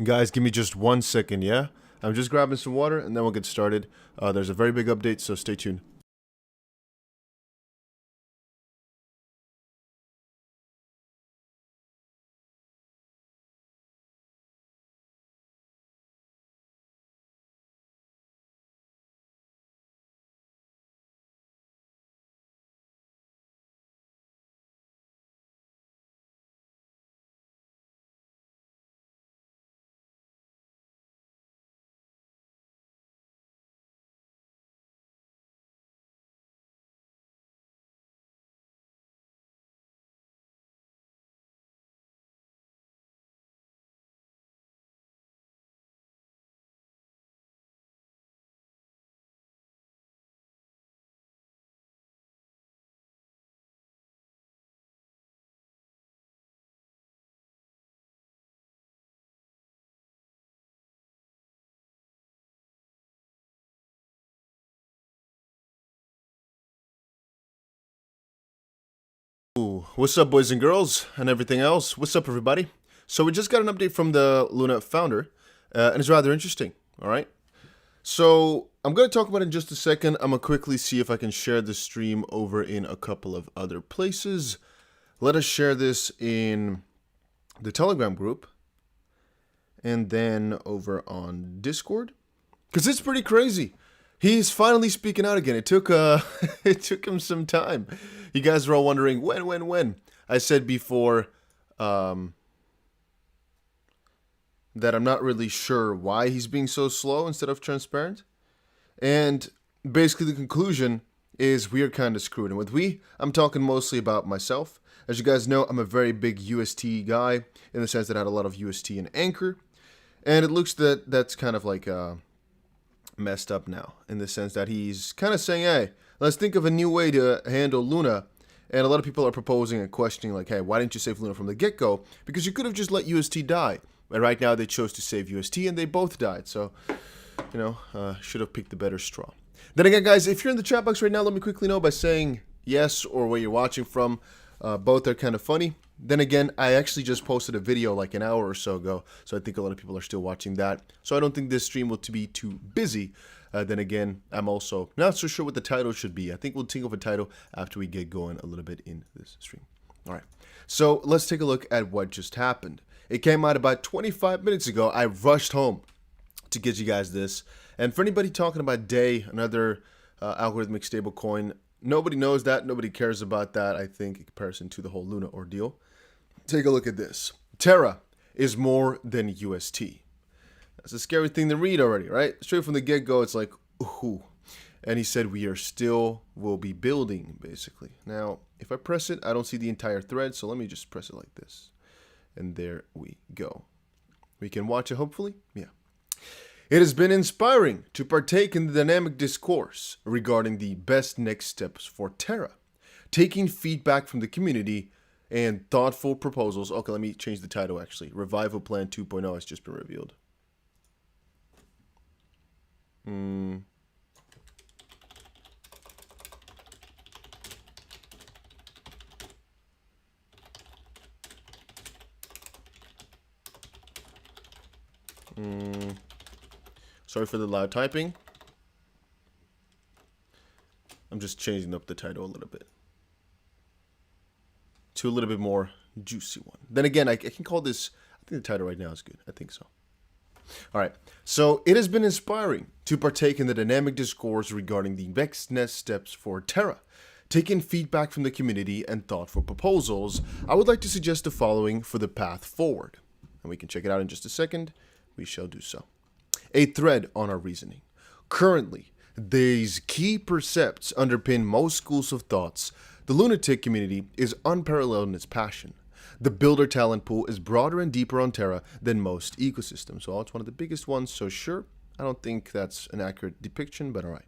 Guys, give me just 1 second, yeah? I'm just grabbing some water and then we'll get started. There's a very big update, so stay tuned. Ooh, what's up, boys and girls, and everything else? What's up, everybody? So we just got an update from the Luna founder, and it's rather interesting, all right? So I'm going to talk about it in just a second. I'm going to quickly see if I can share the stream over in a couple of other places. Let us share this in the Telegram group, and then over on Discord, because it's pretty crazy. He's finally speaking out again. It took it took him some time. You guys are all wondering when. I said before that I'm not really sure why he's being so slow instead of transparent. And basically the conclusion is we are kind of screwed. And with we, I'm talking mostly about myself. As you guys know, I'm a very big UST guy in the sense that I had a lot of UST and Anchor. And it looks that that's kind of like messed up now in the sense that he's kind of saying, hey, let's think of a new way to handle Luna. And a lot of people are proposing and questioning like, hey, why didn't you save Luna from the get-go? Because you could have just let UST die. And right now they chose to save UST and they both died. So, should have picked the better straw. Then again, guys, if you're in the chat box right now, let me quickly know by saying yes or where you're watching from. Both are kind of funny. Then again, I actually just posted a video like an hour or so ago, so I think a lot of people are still watching that. So I don't think this stream will be too busy. Then again, I'm also not so sure what the title should be. I think we'll think of a title after we get going a little bit in this stream. All right, so let's take a look at what just happened. It came out about 25 minutes ago. I rushed home to get you guys this. And for anybody talking about Day, another algorithmic stablecoin, nobody knows that. Nobody cares about that, I think, in comparison to the whole Luna ordeal. Take a look at this. Terra is more than UST. That's a scary thing to read already, right? Straight from the get-go, it's like, ooh. And he said we will be building, basically. Now, if I press it, I don't see the entire thread, so let me just press it like this. And there we go. We can watch it, hopefully? Yeah. It has been inspiring to partake in the dynamic discourse regarding the best next steps for Terra, taking feedback from the community and thoughtful proposals. Okay, let me change the title actually. Revival Plan 2.0 has just been revealed. Sorry for the loud typing. I'm just changing up the title a little bit to a little bit more juicy one. Then again, I can call this, I think the title right now is good. I think so. All right. So it has been inspiring to partake in the dynamic discourse regarding the next steps for Terra. Taking feedback from the community and thoughtful proposals, I would like to suggest the following for the path forward. And we can check it out in just a second. We shall do so. A thread on our reasoning. Currently, these key precepts underpin most schools of thoughts. The lunatic community is unparalleled in its passion. The builder talent pool is broader and deeper on Terra than most ecosystems. Well, it's one of the biggest ones, so sure, I don't think that's an accurate depiction, but alright.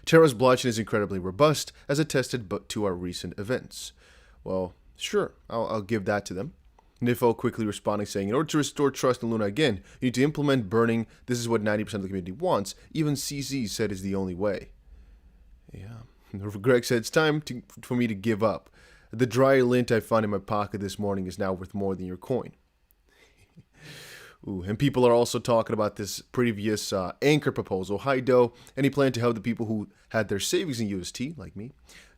Terra's blockchain is incredibly robust, as attested to our recent events. Well, sure, I'll give that to them. Nifo quickly responding, saying, in order to restore trust in Luna again, you need to implement burning. This is what 90% of the community wants. Even CZ said is the only way. Yeah. Greg said, it's time for me to give up. The dry lint I found in my pocket this morning is now worth more than your coin. Ooh, and people are also talking about this previous anchor proposal, Haido, and he planned to help the people who had their savings in UST, like me.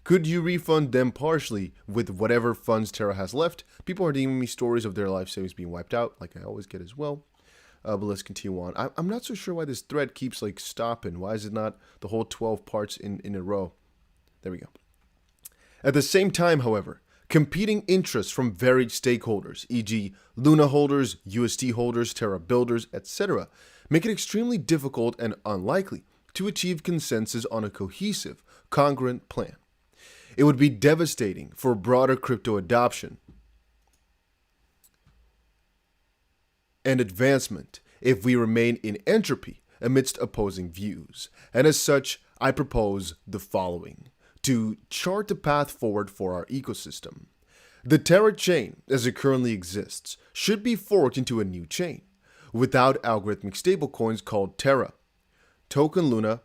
Could you refund them partially with whatever funds Terra has left? People are DMing me stories of their life savings being wiped out, like I always get as well. But let's continue on. I'm not so sure why this thread keeps like stopping. Why is it not the whole 12 parts in a row? There we go. At the same time, however, competing interests from varied stakeholders, e.g. Luna holders, UST holders, Terra builders, etc., make it extremely difficult and unlikely to achieve consensus on a cohesive, congruent plan. It would be devastating for broader crypto adoption and advancement if we remain in entropy amidst opposing views. And as such, I propose the following to chart a path forward for our ecosystem. The Terra chain, as it currently exists, should be forked into a new chain, without algorithmic stablecoins called Terra, token Luna,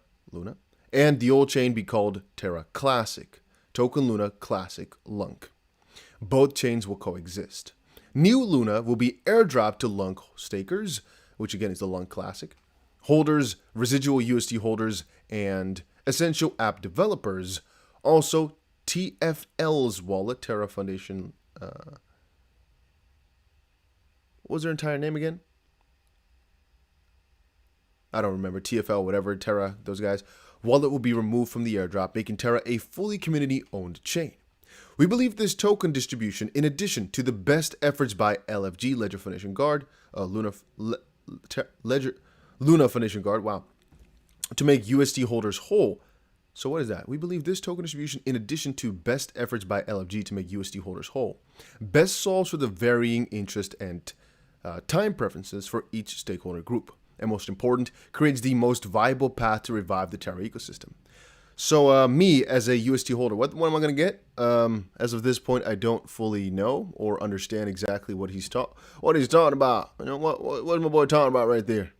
and the old chain be called Terra Classic, token Luna Classic Lunk. Both chains will coexist. New Luna will be airdropped to Lunk stakers, which again is the Lunk Classic, holders, residual UST holders, and essential app developers. Also, TFL's wallet, Terra Foundation, what was their entire name again? I don't remember. TFL, whatever, Terra, those guys. Wallet will be removed from the airdrop, making Terra a fully community-owned chain. We believe this token distribution, in addition to the best efforts by LFG, Ledger Foundation Guard, Luna Foundation Guard, wow, to make UST holders whole. So what is that? We believe this token distribution, in addition to best efforts by LFG to make UST holders whole, best solves for the varying interest and time preferences for each stakeholder group, and most important, creates the most viable path to revive the Terra ecosystem. So me, as a UST holder, what am I going to get? As of this point, I don't fully know or understand exactly what he's talking about. You know, what is my boy talking about right there?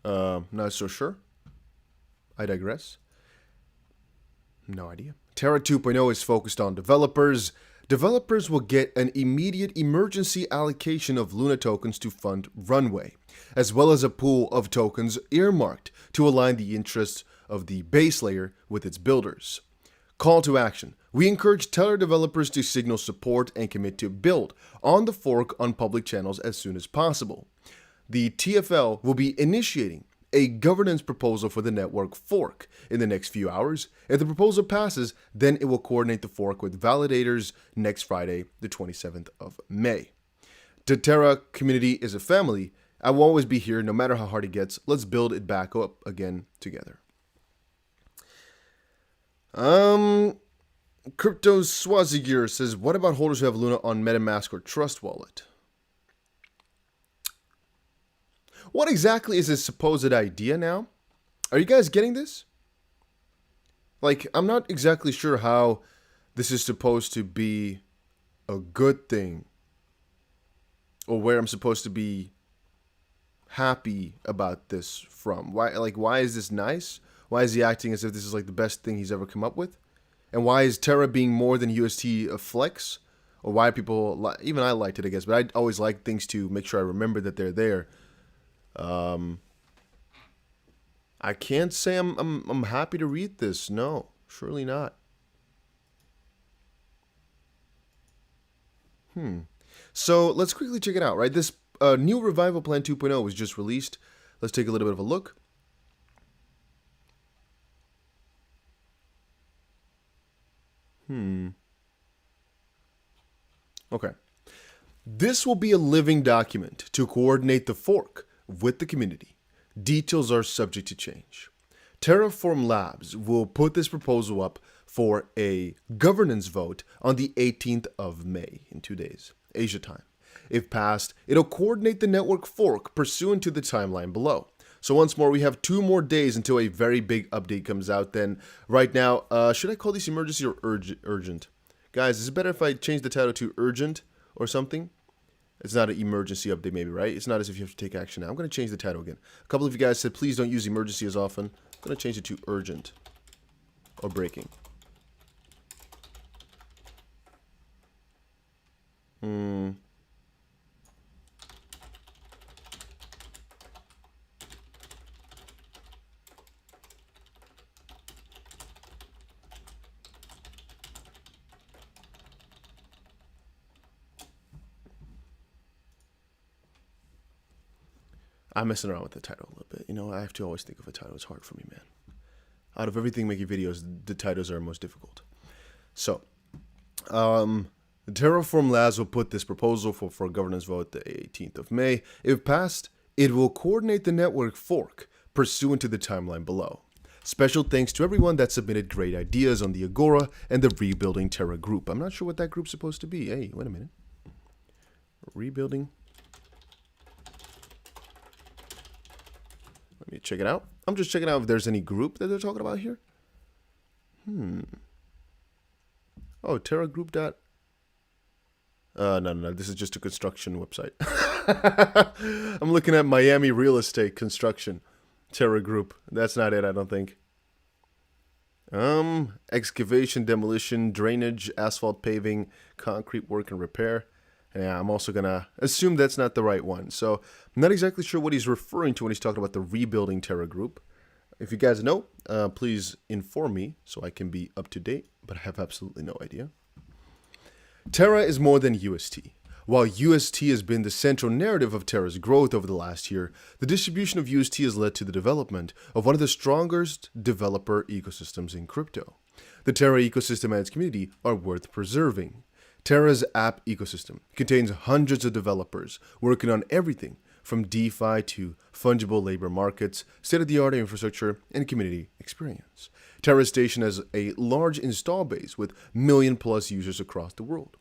Not so sure. I digress. No idea. Terra 2.0 is focused on developers. Developers will get an immediate emergency allocation of Luna tokens to fund Runway, as well as a pool of tokens earmarked to align the interests of the base layer with its builders. Call to action. We encourage Terra developers to signal support and commit to build on the fork on public channels as soon as possible. The TFL will be initiating a governance proposal for the network fork in the next few hours. If the proposal passes, then it will coordinate the fork with validators next Friday, the 27th of May. The Terra community is a family. I will always be here no matter how hard it gets. Let's build it back up again together. Crypto Swazigir says, what about holders who have Luna on MetaMask or Trust Wallet? What exactly is this supposed idea now? Are you guys getting this? Like, I'm not exactly sure how this is supposed to be a good thing, or where I'm supposed to be happy about this from. Why is this nice? Why is he acting as if this is like the best thing he's ever come up with? And why is Terra being more than UST a flex? Or why people, even I liked it, I guess, but I always like things to make sure I remember that they're there. I can't say I'm happy to read this. No, surely not. So let's quickly check it out, right? This new Revival Plan 2.0 was just released. Let's take a little bit of a look. Okay. This will be a living document to coordinate the fork with the community. Details are subject to change. Terraform Labs will put this proposal up for a governance vote on the 18th of May, in 2 days, Asia time. If passed, it'll coordinate the network fork pursuant to the timeline below. So once more, we have 2 more days until a very big update comes out. Then right now, should I call this emergency or urgent? Guys, is it better if I change the title to urgent or something? It's not an emergency update maybe, right? It's not as if you have to take action now. I'm going to change the title again. A couple of you guys said, please don't use emergency as often. I'm going to change it to urgent or breaking. I'm messing around with the title a little bit. You know, I have to always think of a title. It's hard for me, man. Out of everything making videos, the titles are most difficult. So, the Terraform Labs will put this proposal for governance vote the 18th of May. If passed, it will coordinate the network fork pursuant to the timeline below. Special thanks to everyone that submitted great ideas on the Agora and the Rebuilding Terra group. I'm not sure what that group's supposed to be. Hey, wait a minute. Rebuilding. Let me check it out. I'm just checking out if there's any group that they're talking about here. Oh, Terra group dot. No. This is just a construction website. I'm looking at Miami real estate construction. Terra group. That's not it, I don't think. Excavation, demolition, drainage, asphalt paving, concrete work and repair. Yeah, I'm also going to assume that's not the right one. So I'm not exactly sure what he's referring to when he's talking about the Rebuilding Terra group. If you guys know, please inform me so I can be up to date, but I have absolutely no idea. Terra is more than UST. While UST has been the central narrative of Terra's growth over the last year, the distribution of UST has led to the development of one of the strongest developer ecosystems in crypto. The Terra ecosystem and its community are worth preserving. Terra's app ecosystem contains hundreds of developers working on everything from DeFi to fungible labor markets, state-of-the-art infrastructure, and community experience. Terra Station has a large install base with million-plus users across the world.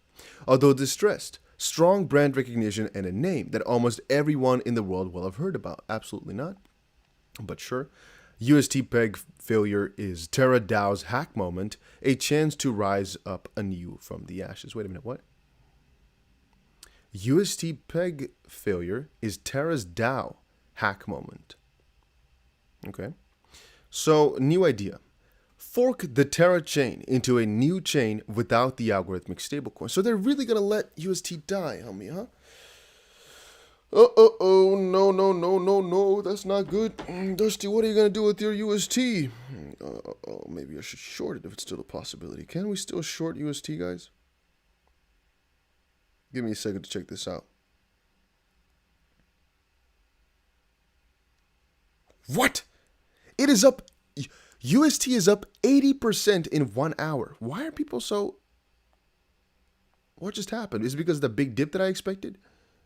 Although distressed, strong brand recognition and a name that almost everyone in the world will have heard about. Absolutely not. But sure. UST peg failure is Terra DAO's hack moment, a chance to rise up anew from the ashes. Wait a minute, what? UST peg failure is Terra's DAO hack moment. Okay. So, new idea. Fork the Terra chain into a new chain without the algorithmic stablecoin. So they're really going to let UST die, homie, huh? No, that's not good. Dusty, what are you going to do with your UST? Maybe I should short it if it's still a possibility. Can we still short UST, guys? Give me a second to check this out. What? It is up. UST is up 80% in 1 hour. Why are people so... What just happened? Is it because of the big dip that I expected?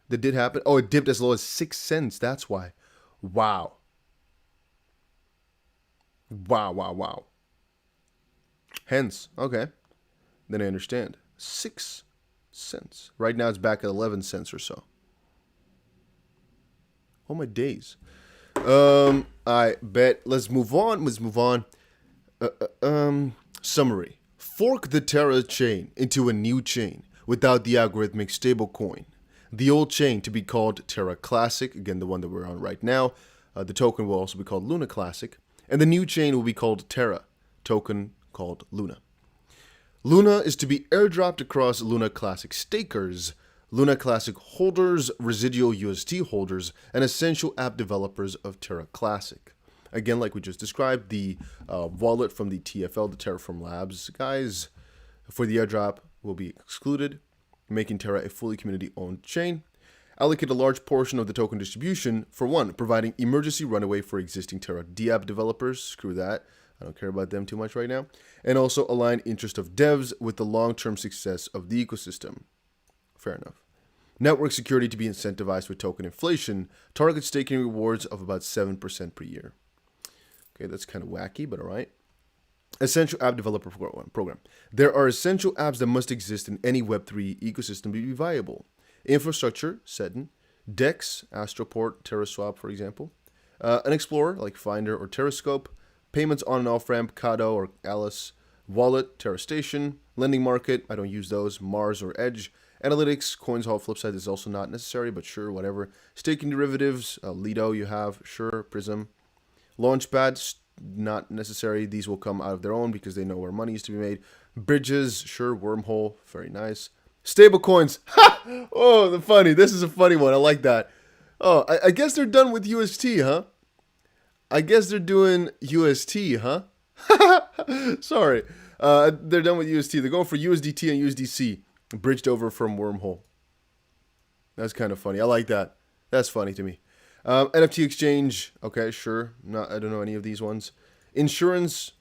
That did happen? Oh, it dipped as low as 6 cents. That's why. Wow. Wow. Hence, okay. Then I understand. 6 cents. Right now it's back at 11 cents or so. Oh my days. I bet. Let's move on. Summary. Fork the Terra chain into a new chain without the algorithmic stablecoin. The old chain to be called Terra Classic, again the one that we're on right now. The token will also be called Luna Classic. And the new chain will be called Terra, token called Luna. Luna is to be airdropped across Luna Classic stakers, Luna Classic holders, residual UST holders, and essential app developers of Terra Classic. Again, like we just described, the wallet from the TFL, the Terraform Labs guys, for the airdrop will be excluded, making Terra a fully community-owned chain. Allocate a large portion of the token distribution for one, providing emergency runaway for existing Terra DApp developers. Screw that. I don't care about them too much right now. And also align interest of devs with the long-term success of the ecosystem. Fair enough. Network security to be incentivized with token inflation. Target staking rewards of about 7% per year. Okay, that's kind of wacky, but all right. Essential app developer program. There are essential apps that must exist in any Web3 ecosystem to be viable. Infrastructure, Sedin. DEX, Astroport, TerraSwap, for example. An Explorer, like Finder or Terrascope. Payments on and off ramp, Kado or Alice. Wallet, Terra Station. Lending market, I don't use those. Mars or Edge. Analytics, CoinsHall, Flipside is also not necessary, but sure, whatever. Staking derivatives, Lido you have, sure, Prism. Launchpad, not necessary. These will come out of their own because they know where money is to be made. Bridges, sure, Wormhole, very nice. Stablecoins, ha! Oh, funny. This is a funny one. I like that. Oh, I guess they're done with UST, huh? I guess they're doing UST, huh? Sorry. They're done with UST. They're going for USDT and USDC. Bridged over from Wormhole. That's kind of funny. I like that. That's funny to me. NFT exchange. Okay, sure. I don't know any of these ones. Insurance.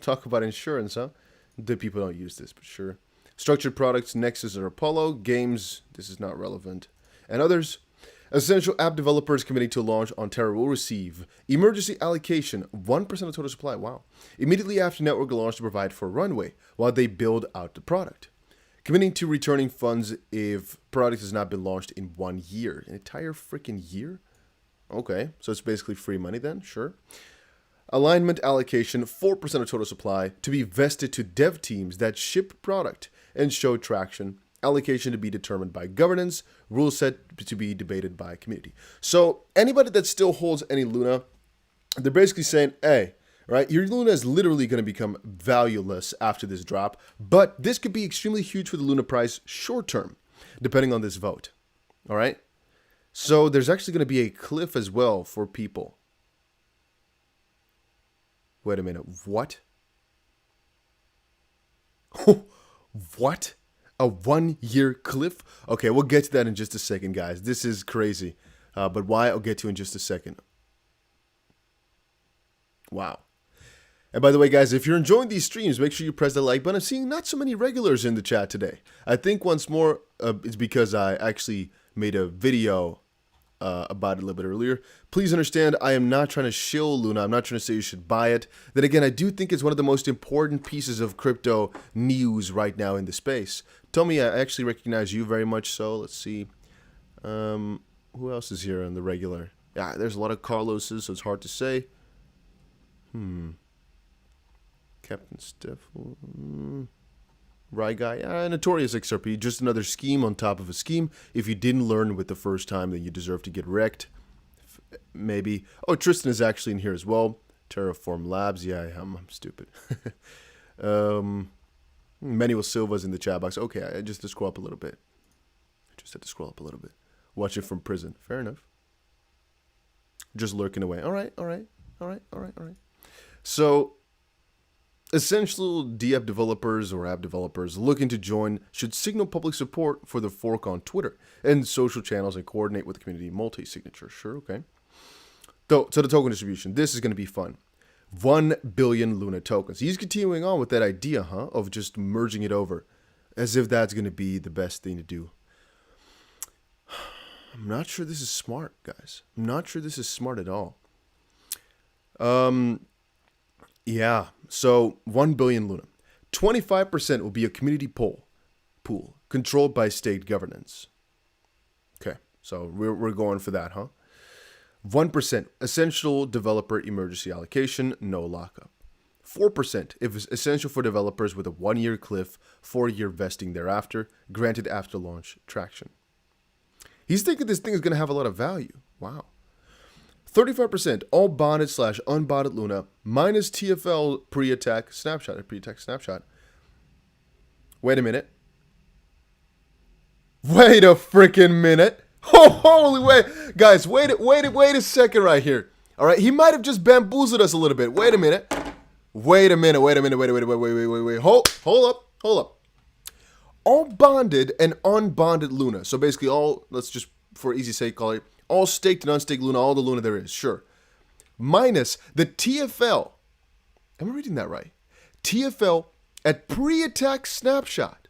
Talk about insurance, huh? The people don't use this, but sure. Structured products, Nexus or Apollo. Games. This is not relevant. And others. Essential app developers committing to launch on Terra will receive emergency allocation, 1% of total supply. Wow. Immediately after network launch to provide for a runway while they build out the product. Committing to returning funds if product has not been launched in 1 year. An entire freaking year? Okay, so it's basically free money then, sure. Alignment allocation, 4% of total supply to be vested to dev teams that ship product and show traction. Allocation to be determined by governance, rules set to be debated by community. So anybody that still holds any Luna, they're basically saying, hey, right, your Luna is literally going to become valueless after this drop, but this could be extremely huge for the Luna price short term, depending on this vote. All right. So there's actually going to be a cliff as well for people. Wait a minute. What? What? A 1 year cliff? Okay, we'll get to that in just a second, guys. This is crazy. But why? I'll get to in just a second. Wow. And by the way, guys, if you're enjoying these streams, make sure you press the like button. I'm seeing not so many regulars in the chat today. I think once more, it's because I actually made a video about it a little bit earlier. Please understand, I am not trying to shill Luna. I'm not trying to say you should buy it. Then again, I do think it's one of the most important pieces of crypto news right now in the space. Tell me, I actually recognize you very much so. Let's see. Who else is here on the regular? Yeah, there's a lot of Carloses, so it's hard to say. Captain Steph. Right guy. Notorious XRP. Just another scheme on top of a scheme. If you didn't learn with the first time, then you deserve to get wrecked. Maybe. Oh, Tristan is actually in here as well. Terraform Labs. Yeah, I'm stupid. Manuel Silva's in the chat box. Okay, I just had to scroll up a little bit. Watching from prison. Fair enough. Just lurking away. All right. So, essential DApp developers or app developers looking to join should signal public support for the fork on Twitter and social channels and coordinate with the community multi-signature. Sure, okay. So the token distribution. This is going to be fun. 1 billion Luna tokens. He's continuing on with that idea, of just merging it over as if that's going to be the best thing to do. I'm not sure this is smart, guys. I'm not sure this is smart at all. Yeah, so 1 billion Luna. 25% will be a community pool controlled by state governance. Okay, so we're going for that, 1% essential developer emergency allocation, no lockup. 4% if it's essential for developers with a 1 year cliff, 4-year vesting thereafter, granted after launch traction. He's thinking this thing is going to have a lot of value. Wow. 35% all bonded / unbonded Luna minus TFL pre-attack snapshot. Wait a minute. Wait a freaking minute. Oh, holy wait. Guys, wait a second right here. All right, he might have just bamboozled us a little bit. Wait a minute. Hold up. All bonded and unbonded Luna. So basically all, let's just for easy's sake call it all staked and unstaked Luna, all the Luna there is, sure. Minus the TFL. Am I reading that right? TFL at pre-attack snapshot.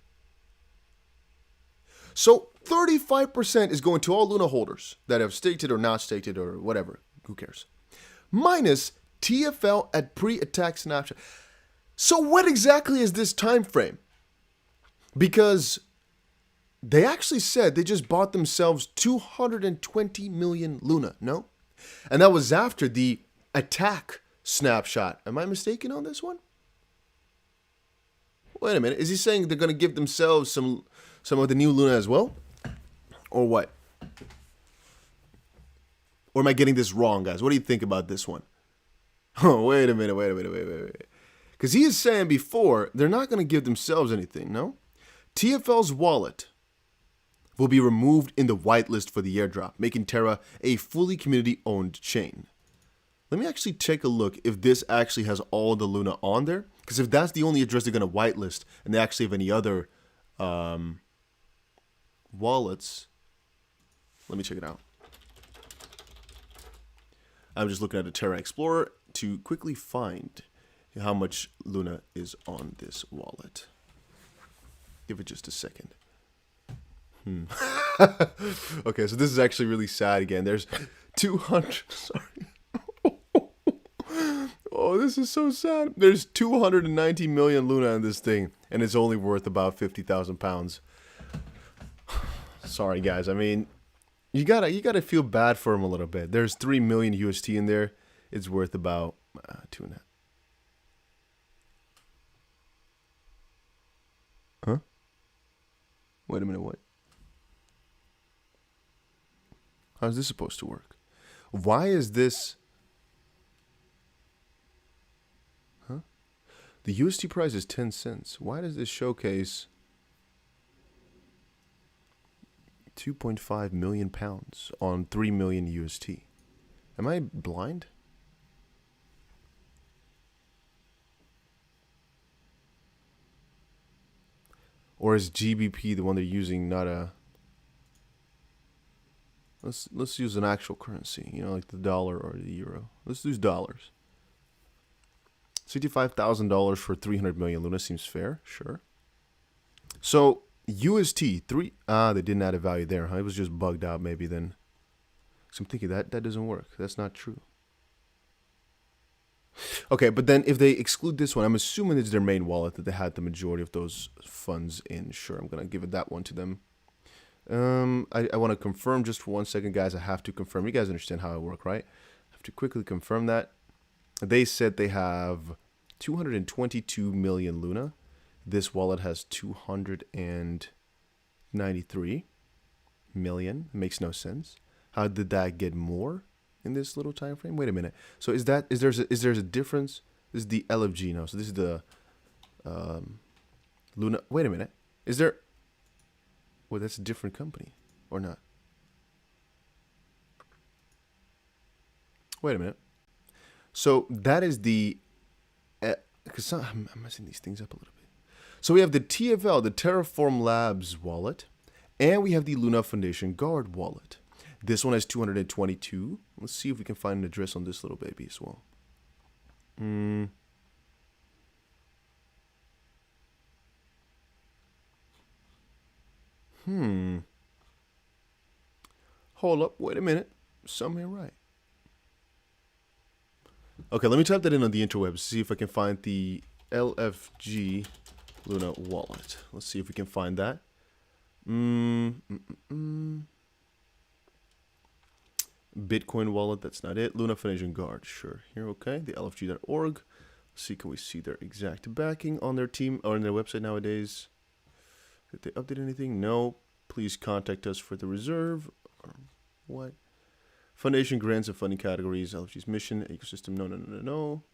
So 35% is going to all Luna holders that have staked it or not staked it or whatever. Who cares? Minus TFL at pre-attack snapshot. So what exactly is this time frame? Because they actually said they just bought themselves 220 million Luna, no? And that was after the attack snapshot. Am I mistaken on this one? Wait a minute. Is he saying they're going to give themselves some of the new Luna as well? Or what? Or am I getting this wrong, guys? What do you think about this one? Oh, wait a minute. Because he is saying before, they're not going to give themselves anything, no? TFL's wallet will be removed in the whitelist for the airdrop, making Terra a fully community-owned chain. Let me actually take a look if this actually has all the Luna on there. Because if that's the only address they're going to whitelist, and they actually have any other wallets, let me check it out. I'm just looking at a Terra Explorer to quickly find how much Luna is on this wallet. Give it just a second. Okay, so this is actually really sad again. There's 200. Sorry. Oh, this is so sad. There's 290 million Luna in this thing, and it's only worth about 50,000 pounds. Sorry, guys. I mean, you gotta feel bad for him a little bit. There's 3 million UST in there. It's worth about 2.5. Huh? Wait a minute. What? How's this supposed to work? Why is this? Huh? The UST price is 10 cents. Why does this showcase 2.5 million pounds on 3 million UST? Am I blind? Or is GBP the one they're using, not a... Let's use an actual currency, you know, like the dollar or the euro. Let's use dollars. $65,000 for 300 million Luna seems fair, sure. So UST they didn't add a value there, huh? It was just bugged out maybe then. So I'm thinking that doesn't work. That's not true. Okay, but then if they exclude this one, I'm assuming it's their main wallet that they had the majority of those funds in. Sure, I'm gonna give it that one to them. I want to confirm just for 1 second, guys. I have to confirm. You guys understand how I work, right? I have to quickly confirm that. They said they have 222 million Luna. This wallet has 293 million. It makes no sense. How did that get more in this little time frame? Wait a minute. So is there a difference? This is the LFG now. So this is the Luna. Wait a minute. Is there? Well, that's a different company, or not? Wait a minute. So that is the, because I'm messing these things up a little bit. So we have the TFL, the Terraform Labs wallet, and we have the Luna Foundation Guard wallet. This one has 222. Let's see if we can find an address on this little baby as well. Hold up, wait a minute. Something ain't right. Okay, let me type that in on the interwebs, see if I can find the LFG Luna wallet. Let's see if we can find that. Bitcoin wallet, that's not it. Luna Foundation Guard, sure. Here, okay. The LFG.org. Let's see, can we see their exact backing on their team or on their website nowadays? Did they update anything? No. Please contact us for the reserve. Or what? Foundation grants and funding categories. LFG's mission, ecosystem. No.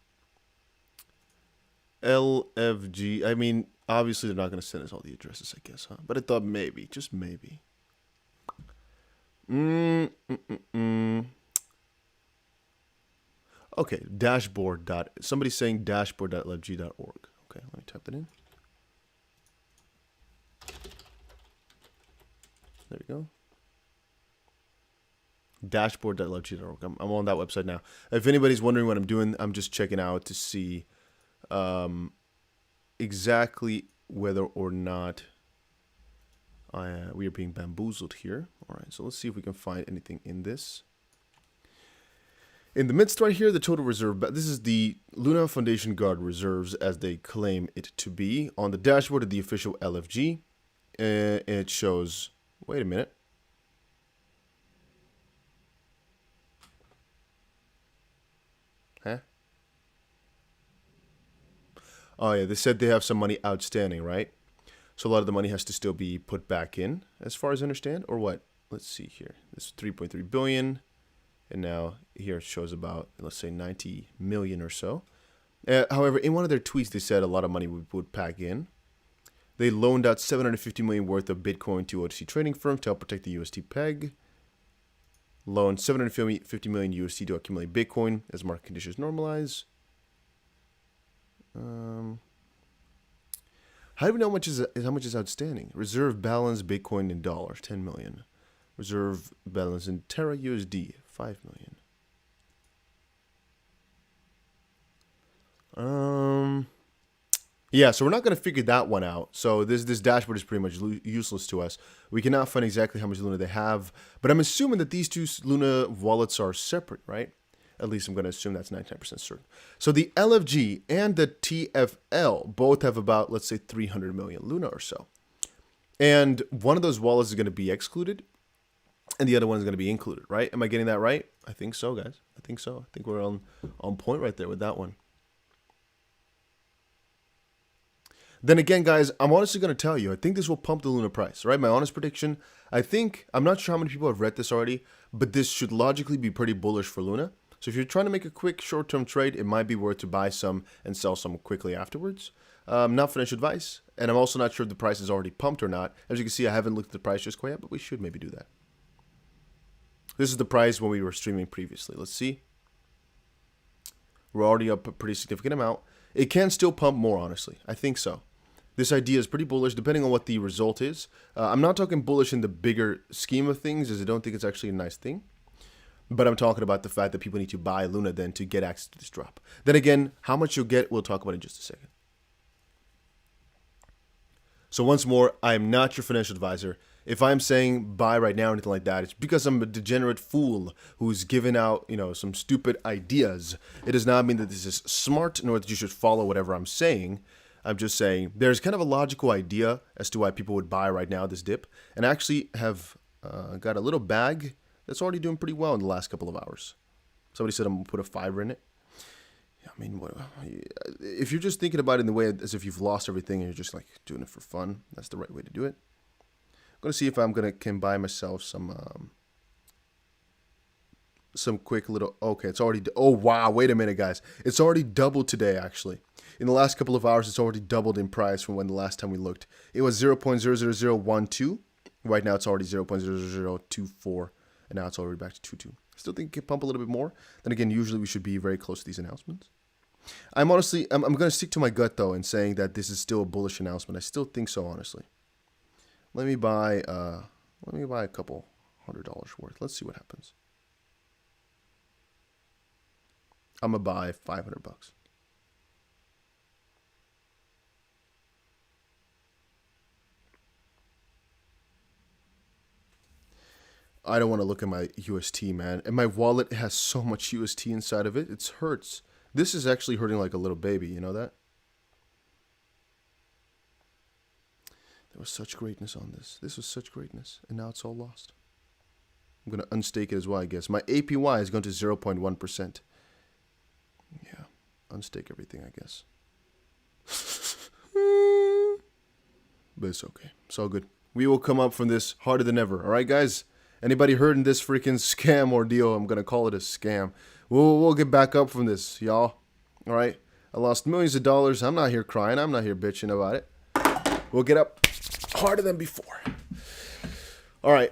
LFG. I mean, obviously they're not going to send us all the addresses, I guess, huh? But I thought maybe, just maybe. Okay, dashboard. Somebody's saying dashboard.lfg.org. Okay, let me type that in. There we go. Dashboard.lfg.org. I'm on that website now. If anybody's wondering what I'm doing, I'm just checking out to see exactly whether or not we are being bamboozled here. All right, so let's see if we can find anything in this. In the midst right here, the total reserve, this is the Luna Foundation Guard reserves as they claim it to be. On the dashboard of the official LFG, it shows, wait a minute. Huh? Oh yeah, they said they have some money outstanding, right? So a lot of the money has to still be put back in, as far as I understand, or what? Let's see here. This is 3.3 billion, and now here it shows about, let's say, 90 million or so. However, in one of their tweets, they said a lot of money would pack in. They loaned out 750 million worth of Bitcoin to OTC trading firm to help protect the UST peg. Loaned 750 million USD to accumulate Bitcoin as market conditions normalize. How do we know how much is outstanding? Reserve balance Bitcoin in dollars, 10 million. Reserve balance in Terra USD, 5 million. Um, yeah, so we're not going to figure that one out. So this dashboard is pretty much useless to us. We cannot find exactly how much Luna they have, but I'm assuming that these two Luna wallets are separate, right? At least I'm going to assume that's 99% certain. So the LFG and the TFL both have about, let's say, 300 million Luna or so. And one of those wallets is going to be excluded, and the other one is going to be included, right? Am I getting that right? I think so, guys. I think so. I think we're on point right there with that one. Then again, guys, I'm honestly going to tell you, I think this will pump the Luna price, right? My honest prediction, I'm not sure how many people have read this already, but this should logically be pretty bullish for Luna. So if you're trying to make a quick short-term trade, it might be worth to buy some and sell some quickly afterwards. Not financial advice, and I'm also not sure if the price is already pumped or not. As you can see, I haven't looked at the price just quite yet, but we should maybe do that. This is the price when we were streaming previously. Let's see. We're already up a pretty significant amount. It can still pump more, honestly. I think so. This idea is pretty bullish, depending on what the result is. I'm not talking bullish in the bigger scheme of things, as I don't think it's actually a nice thing. But I'm talking about the fact that people need to buy Luna then to get access to this drop. Then again, how much you'll get, we'll talk about in just a second. So once more, I am not your financial advisor. If I'm saying buy right now or anything like that, it's because I'm a degenerate fool who's given out, some stupid ideas. It does not mean that this is smart, nor that you should follow whatever I'm saying. I'm just saying there's kind of a logical idea as to why people would buy right now this dip. And I actually have got a little bag that's already doing pretty well in the last couple of hours. Somebody said I'm going to put a fiver in it. I mean, if you're just thinking about it in the way as if you've lost everything and you're just like doing it for fun, that's the right way to do it. I'm going to see if can buy myself some quick little, okay, it's already, oh wow, wait a minute guys. It's already doubled today actually. In the last couple of hours, it's already doubled in price from when the last time we looked. It was 0.00012. Right now, it's already 0.00024. And now it's already back to 22. Still think it can pump a little bit more. Then again, usually we should be very close to these announcements. I'm going to stick to my gut, though, in saying that this is still a bullish announcement. I still think so, honestly. Let me buy a couple $100 worth. Let's see what happens. I'm going to buy $500. I don't want to look at my UST, man. And my wallet has so much UST inside of it. It hurts. This is actually hurting like a little baby. You know that? There was such greatness on this. This was such greatness. And now it's all lost. I'm going to unstake it as well, I guess. My APY is going to 0.1%. Yeah. Unstake everything, I guess. But it's okay. It's all good. We will come up from this harder than ever. All right, guys? Anybody heard in this freaking scam ordeal? I'm going to call it a scam. We'll get back up from this, y'all. All right? I lost millions of dollars. I'm not here crying. I'm not here bitching about it. We'll get up harder than before. All right.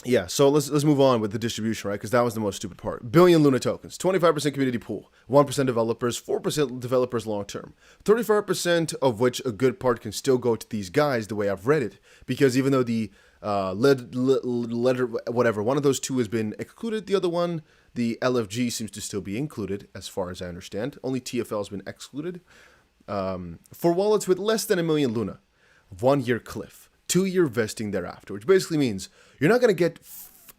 Yeah, so let's move on with the distribution, right? Because that was the most stupid part. Billion Luna tokens, 25% community pool, 1% developers, 4% developers long term, 35% of which a good part can still go to these guys the way I've read it. Because even though the letter, whatever, one of those two has been excluded, the other one, the LFG, seems to still be included, as far as I understand. Only TFL has been excluded. For wallets with less than 1 million Luna, 1 year cliff, 2-year vesting thereafter, which basically means you're not going to get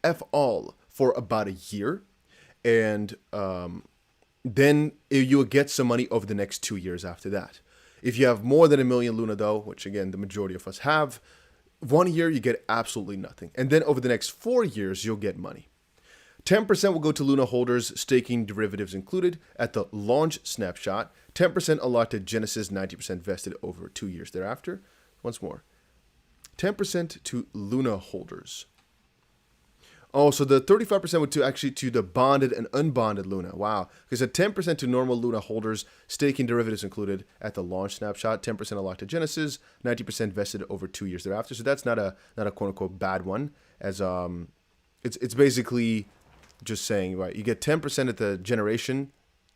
F all for about a year, and then you will get some money over the next 2 years after that. If you have more than 1 million Luna, though, which again the majority of us have, 1 year you get absolutely nothing, and then over the next 4 years you'll get money. 10% will go to Luna holders, staking derivatives included, at the launch snapshot. 10% allotted to Genesis, 90% vested over 2 years thereafter. Once more. 10% to Luna holders. Oh, so the 35% would to the bonded and unbonded Luna. Wow. Because at 10% to normal Luna holders, staking derivatives included at the launch snapshot, 10% allotted to Genesis, 90% vested over 2 years thereafter. So that's not a quote unquote bad one, as it's basically just saying, right, you get 10% at the generation,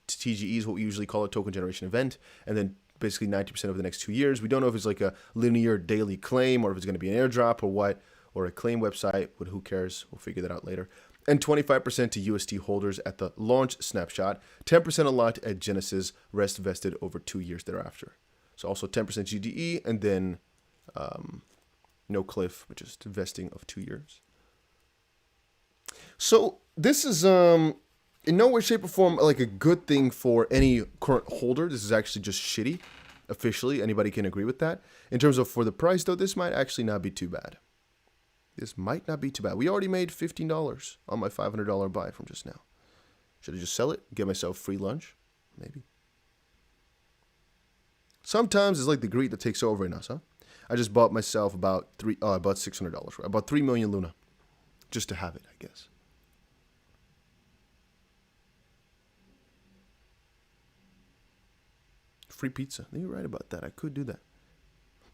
TGE is what we usually call a token generation event, and then basically 90% over the next 2 years. We don't know if it's like a linear daily claim or if it's going to be an airdrop or what, or a claim website, but who cares? We'll figure that out later. and 25% to UST holders at the launch snapshot, 10% allotted at Genesis, rest vested over 2 years thereafter. So also 10% GDE, and then no cliff, which is vesting of 2 years. So this is in no way, shape, or form like a good thing for any current holder. This is actually just shitty. Officially, anybody can agree with that. In terms of for the price, though, this might actually not be too bad. This might not be too bad. We already made $15 on my $500 buy from just now. Should I just sell it? Get myself free lunch? Maybe. Sometimes it's like the greed that takes over in us, huh? I just bought myself about $600. I bought 3 million Luna. Just to have it, I guess. Free pizza. You're right about that. I could do that.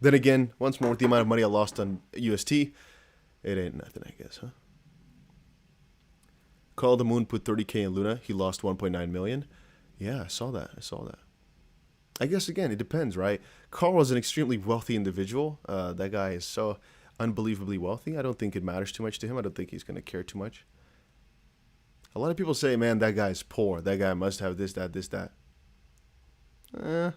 Then again, once more, with the amount of money I lost on UST, it ain't nothing, I guess, huh? Call the Moon put 30K in Luna. He lost 1.9 million. Yeah, I saw that. I guess, again, it depends, right? Carl is an extremely wealthy individual. That guy is so unbelievably wealthy. I don't think it matters too much to him. I don't think he's going to care too much. A lot of people say, man, that guy's poor. That guy must have this, that, this, that. No.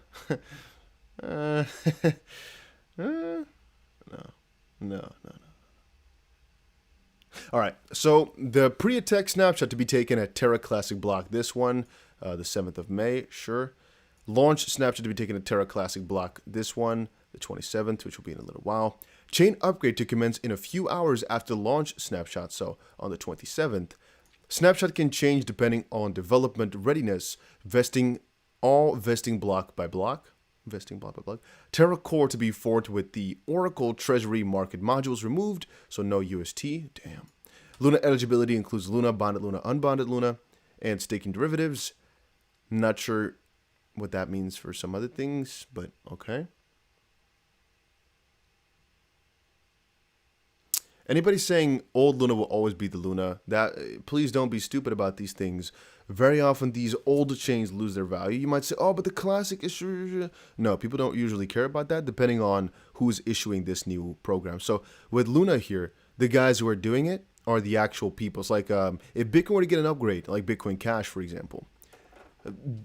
All right, so the pre-attack snapshot to be taken at Terra Classic Block. This one, the 7th of May, sure. Launch snapshot to be taken at Terra Classic Block. This one, the 27th, which will be in a little while. Chain upgrade to commence in a few hours after launch snapshot, so on the 27th. Snapshot can change depending on development readiness, vesting block by block. Terra Core to be forked with the Oracle Treasury Market modules removed, so no UST. Damn. Luna eligibility includes Luna, bonded Luna, unbonded Luna, and staking derivatives. Not sure what that means for some other things, but okay. Anybody saying old Luna will always be the Luna, please don't be stupid about these things. Very often these old chains lose their value. You might say, oh, but the classic issue. No, people don't usually care about that depending on who's issuing this new program. So with Luna here, the guys who are doing it are the actual people. It's like if Bitcoin were to get an upgrade, like Bitcoin Cash, for example,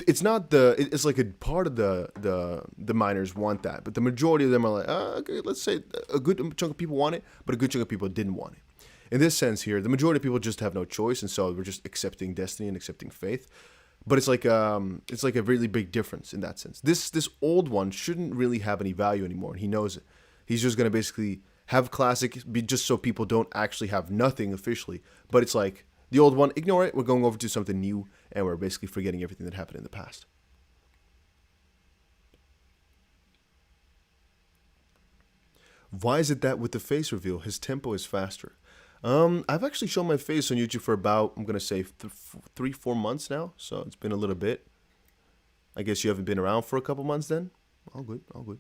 it's not it's like a part of the miners want that, but the majority of them are like, okay, let's say a good chunk of people want it, but a good chunk of people didn't want it. In this sense here, the majority of people just have no choice, and so we're just accepting destiny and accepting fate. But it's like a really big difference in that sense. This old one shouldn't really have any value anymore, and he knows it. He's just gonna basically have classic be just so people don't actually have nothing officially. But it's like the old one, ignore it. We're going over to something new, and we're basically forgetting everything that happened in the past. Why is it that with the face reveal, his tempo is faster? I've actually shown my face on YouTube for about, I'm going to say 3-4 months now. So it's been a little bit. I guess you haven't been around for a couple months then. All good.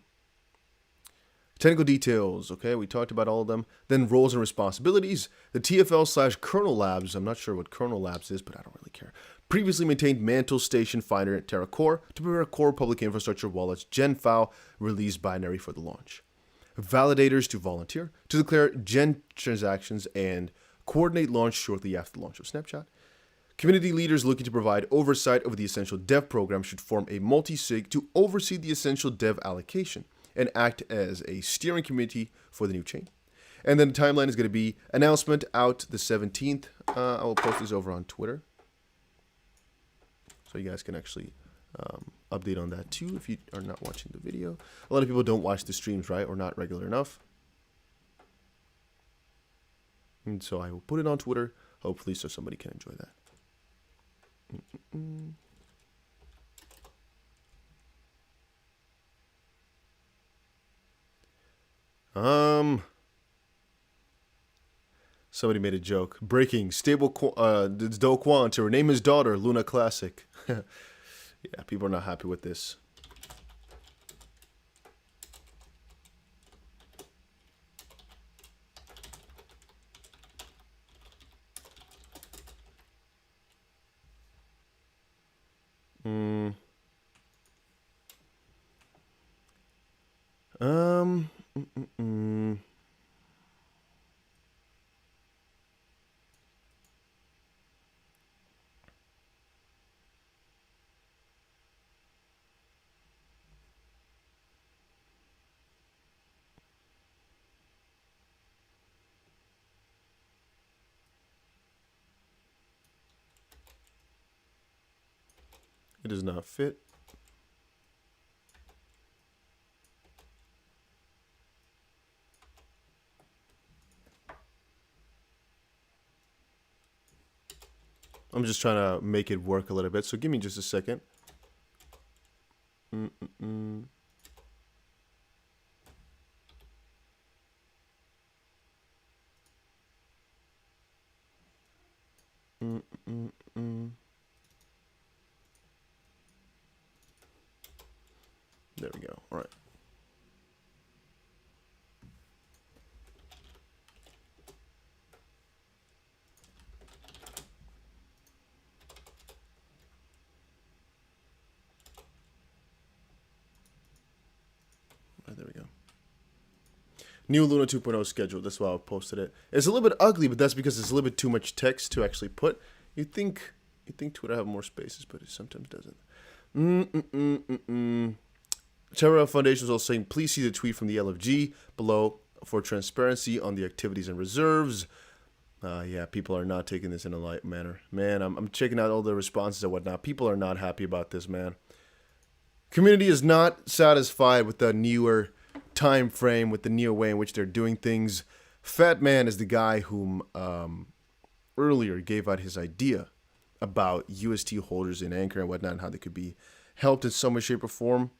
Technical details, okay, we talked about all of them. Then roles and responsibilities. The TFL/Kernel Labs, I'm not sure what Kernel Labs is, but I don't really care. Previously maintained Mantle Station Finder at Terra Core to prepare core public infrastructure wallets GenFile release binary for the launch. Validators to volunteer to declare Gen transactions and coordinate launch shortly after the launch of Snapshot. Community leaders looking to provide oversight over the Essential Dev program should form a multi-sig to oversee the Essential Dev allocation and act as a steering committee for the new chain. And then the timeline is going to be announcement out the 17th. I will post this over on Twitter, so you guys can actually update on that too if you are not watching the video. A lot of people don't watch the streams, right, or not regular enough. And so I will put it on Twitter, hopefully, so somebody can enjoy that. Somebody made a joke. Breaking. Stable Do Kwon to rename his daughter Luna Classic. Yeah, people are not happy with this. It does not fit. I'm just trying to make it work a little bit, so give me just a second. Mm-mm-mm. Mm-mm-mm. There we go. All right. There we go. New Luna 2.0 schedule. That's why I posted it. It's a little bit ugly, but that's because it's a little bit too much text to actually put. You think Twitter have more spaces, but it sometimes doesn't. Terra Foundation is also saying, please see the tweet from the LFG below for transparency on the activities and reserves. Yeah, people are not taking this in a light manner. Man, I'm checking out all the responses and whatnot. People are not happy about this, man. Community is not satisfied with the newer time frame, with the newer way in which they're doing things. Fat Man is the guy whom earlier gave out his idea about UST holders in Anchor and whatnot, and how they could be helped in some way, shape, or form.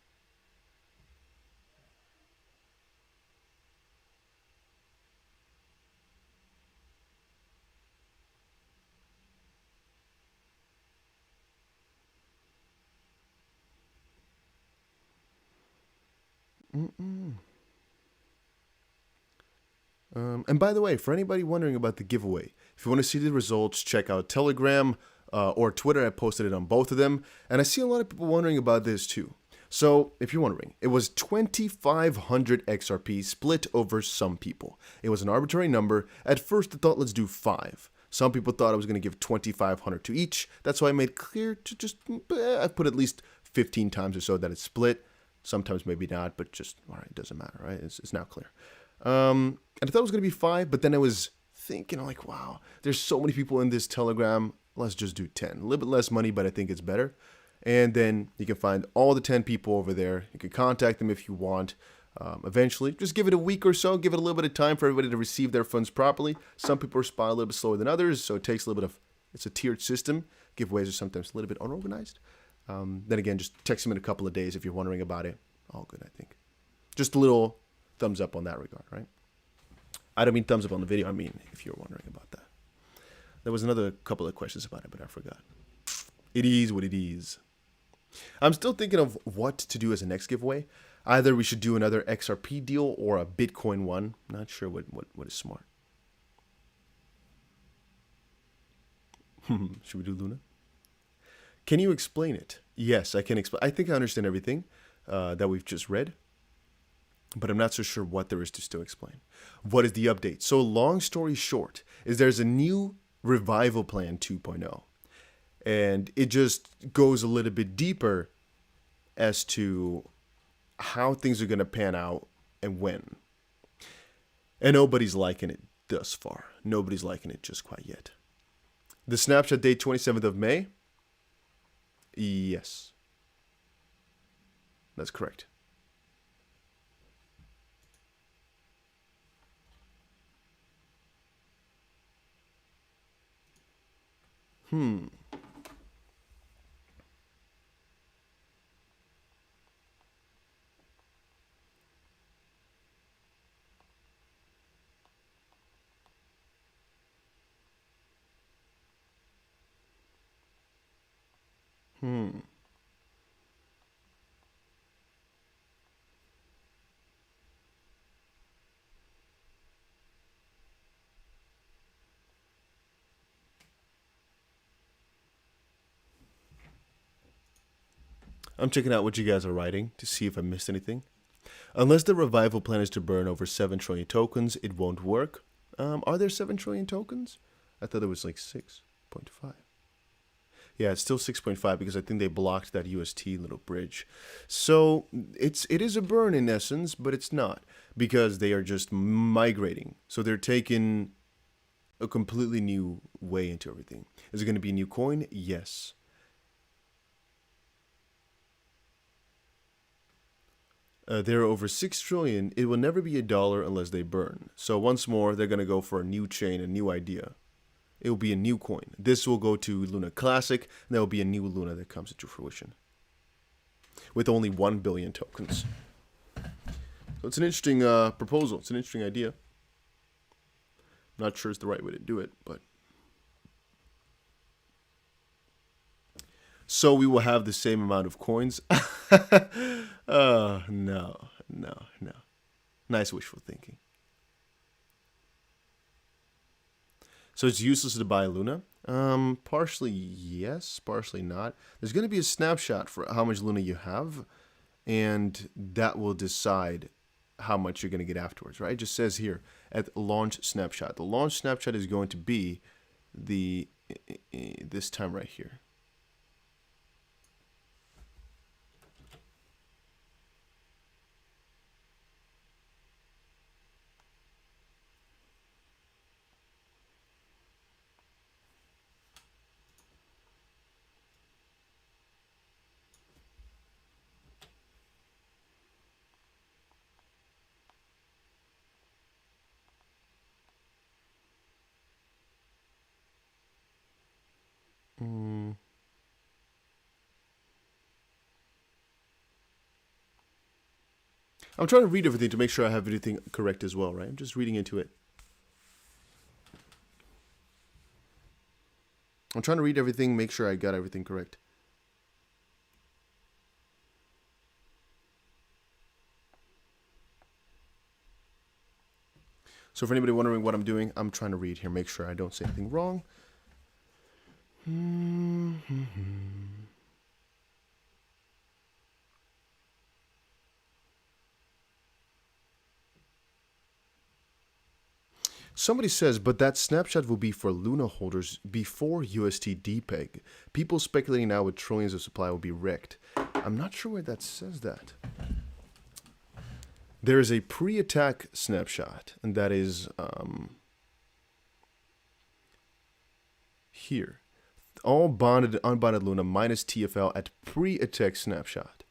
And by the way, for anybody wondering about the giveaway, if you want to see the results, check out Telegram or Twitter. I posted it on both of them. And I see a lot of people wondering about this too. So, if you're wondering, it was 2,500 XRP split over some people. It was an arbitrary number. At first, I thought, let's do 5. Some people thought I was going to give 2,500 to each. That's why I made clear to just, I put at least 15 times or so that it's split. Sometimes maybe not, but just, all right, it doesn't matter, right? It's now clear. And I thought it was going to be 5, but then I was thinking, like, wow, there's so many people in this Telegram. Let's just do 10. A little bit less money, but I think it's better. And then you can find all the 10 people over there. You can contact them if you want. Eventually, just give it a week or so. Give it a little bit of time for everybody to receive their funds properly. Some people respond a little bit slower than others, so it takes a little bit of, it's a tiered system. Giveaways are sometimes a little bit unorganized. Then again, just text them in a couple of days if you're wondering about it. All good, I think. Just a little thumbs up on that regard, right? I don't mean thumbs up on the video. I mean, if you're wondering about that. There was another couple of questions about it, but I forgot. It is what it is. I'm still thinking of what to do as a next giveaway. Either we should do another XRP deal or a Bitcoin one. Not sure what is smart. Should we do Luna? Can you explain it? Yes, I can explain. I think I understand everything that we've just read, but I'm not so sure what there is to still explain. What is the update? So long story short, is there's a new revival plan 2.0, and it just goes a little bit deeper as to how things are going to pan out and when. And nobody's liking it thus far. Nobody's liking it just quite yet. The snapshot date 27th of May. Yes. That's correct. Hmm. I'm checking out what you guys are writing to see if I missed anything. Unless the revival plan is to burn over 7 trillion tokens, it won't work. Are there 7 trillion tokens? I thought it was like 6.5. Yeah, it's still 6.5 because I think they blocked that UST little bridge. So it is a burn in essence, but it's not because they are just migrating. So they're taking a completely new way into everything. Is it going to be a new coin? Yes. There are over 6 trillion. It will never be a dollar unless they burn. So once more, they're going to go for a new chain, a new idea. It will be a new coin. This will go to Luna Classic, and there will be a new Luna that comes into fruition. With only 1 billion tokens. So it's an interesting proposal. It's an interesting idea. I'm not sure it's the right way to do it, but... So we will have the same amount of coins. No. Nice wishful thinking. So it's useless to buy Luna? Partially yes, partially not. There's going to be a snapshot for how much Luna you have, and that will decide how much you're going to get afterwards, right? It just says here, at launch snapshot. The launch snapshot is going to be this time right here. I'm trying to read everything to make sure I have everything correct as well, right? I'm just reading into it. I'm trying to read everything, make sure I got everything correct. So for anybody wondering what I'm doing, I'm trying to read here, make sure I don't say anything wrong. Somebody says, but that snapshot will be for Luna holders before UST depeg. People speculating now with trillions of supply will be wrecked. I'm not sure where that says that. There is a pre-attack snapshot, and that is here. All bonded, unbonded Luna minus TFL at pre-attack snapshot.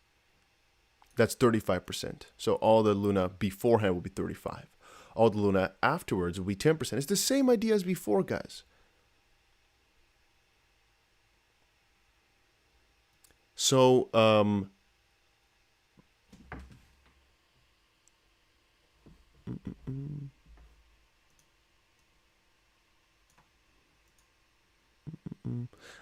That's 35%. So all the Luna beforehand will be 35. All the Luna afterwards will be 10%. It's the same idea as before, guys. So, I'm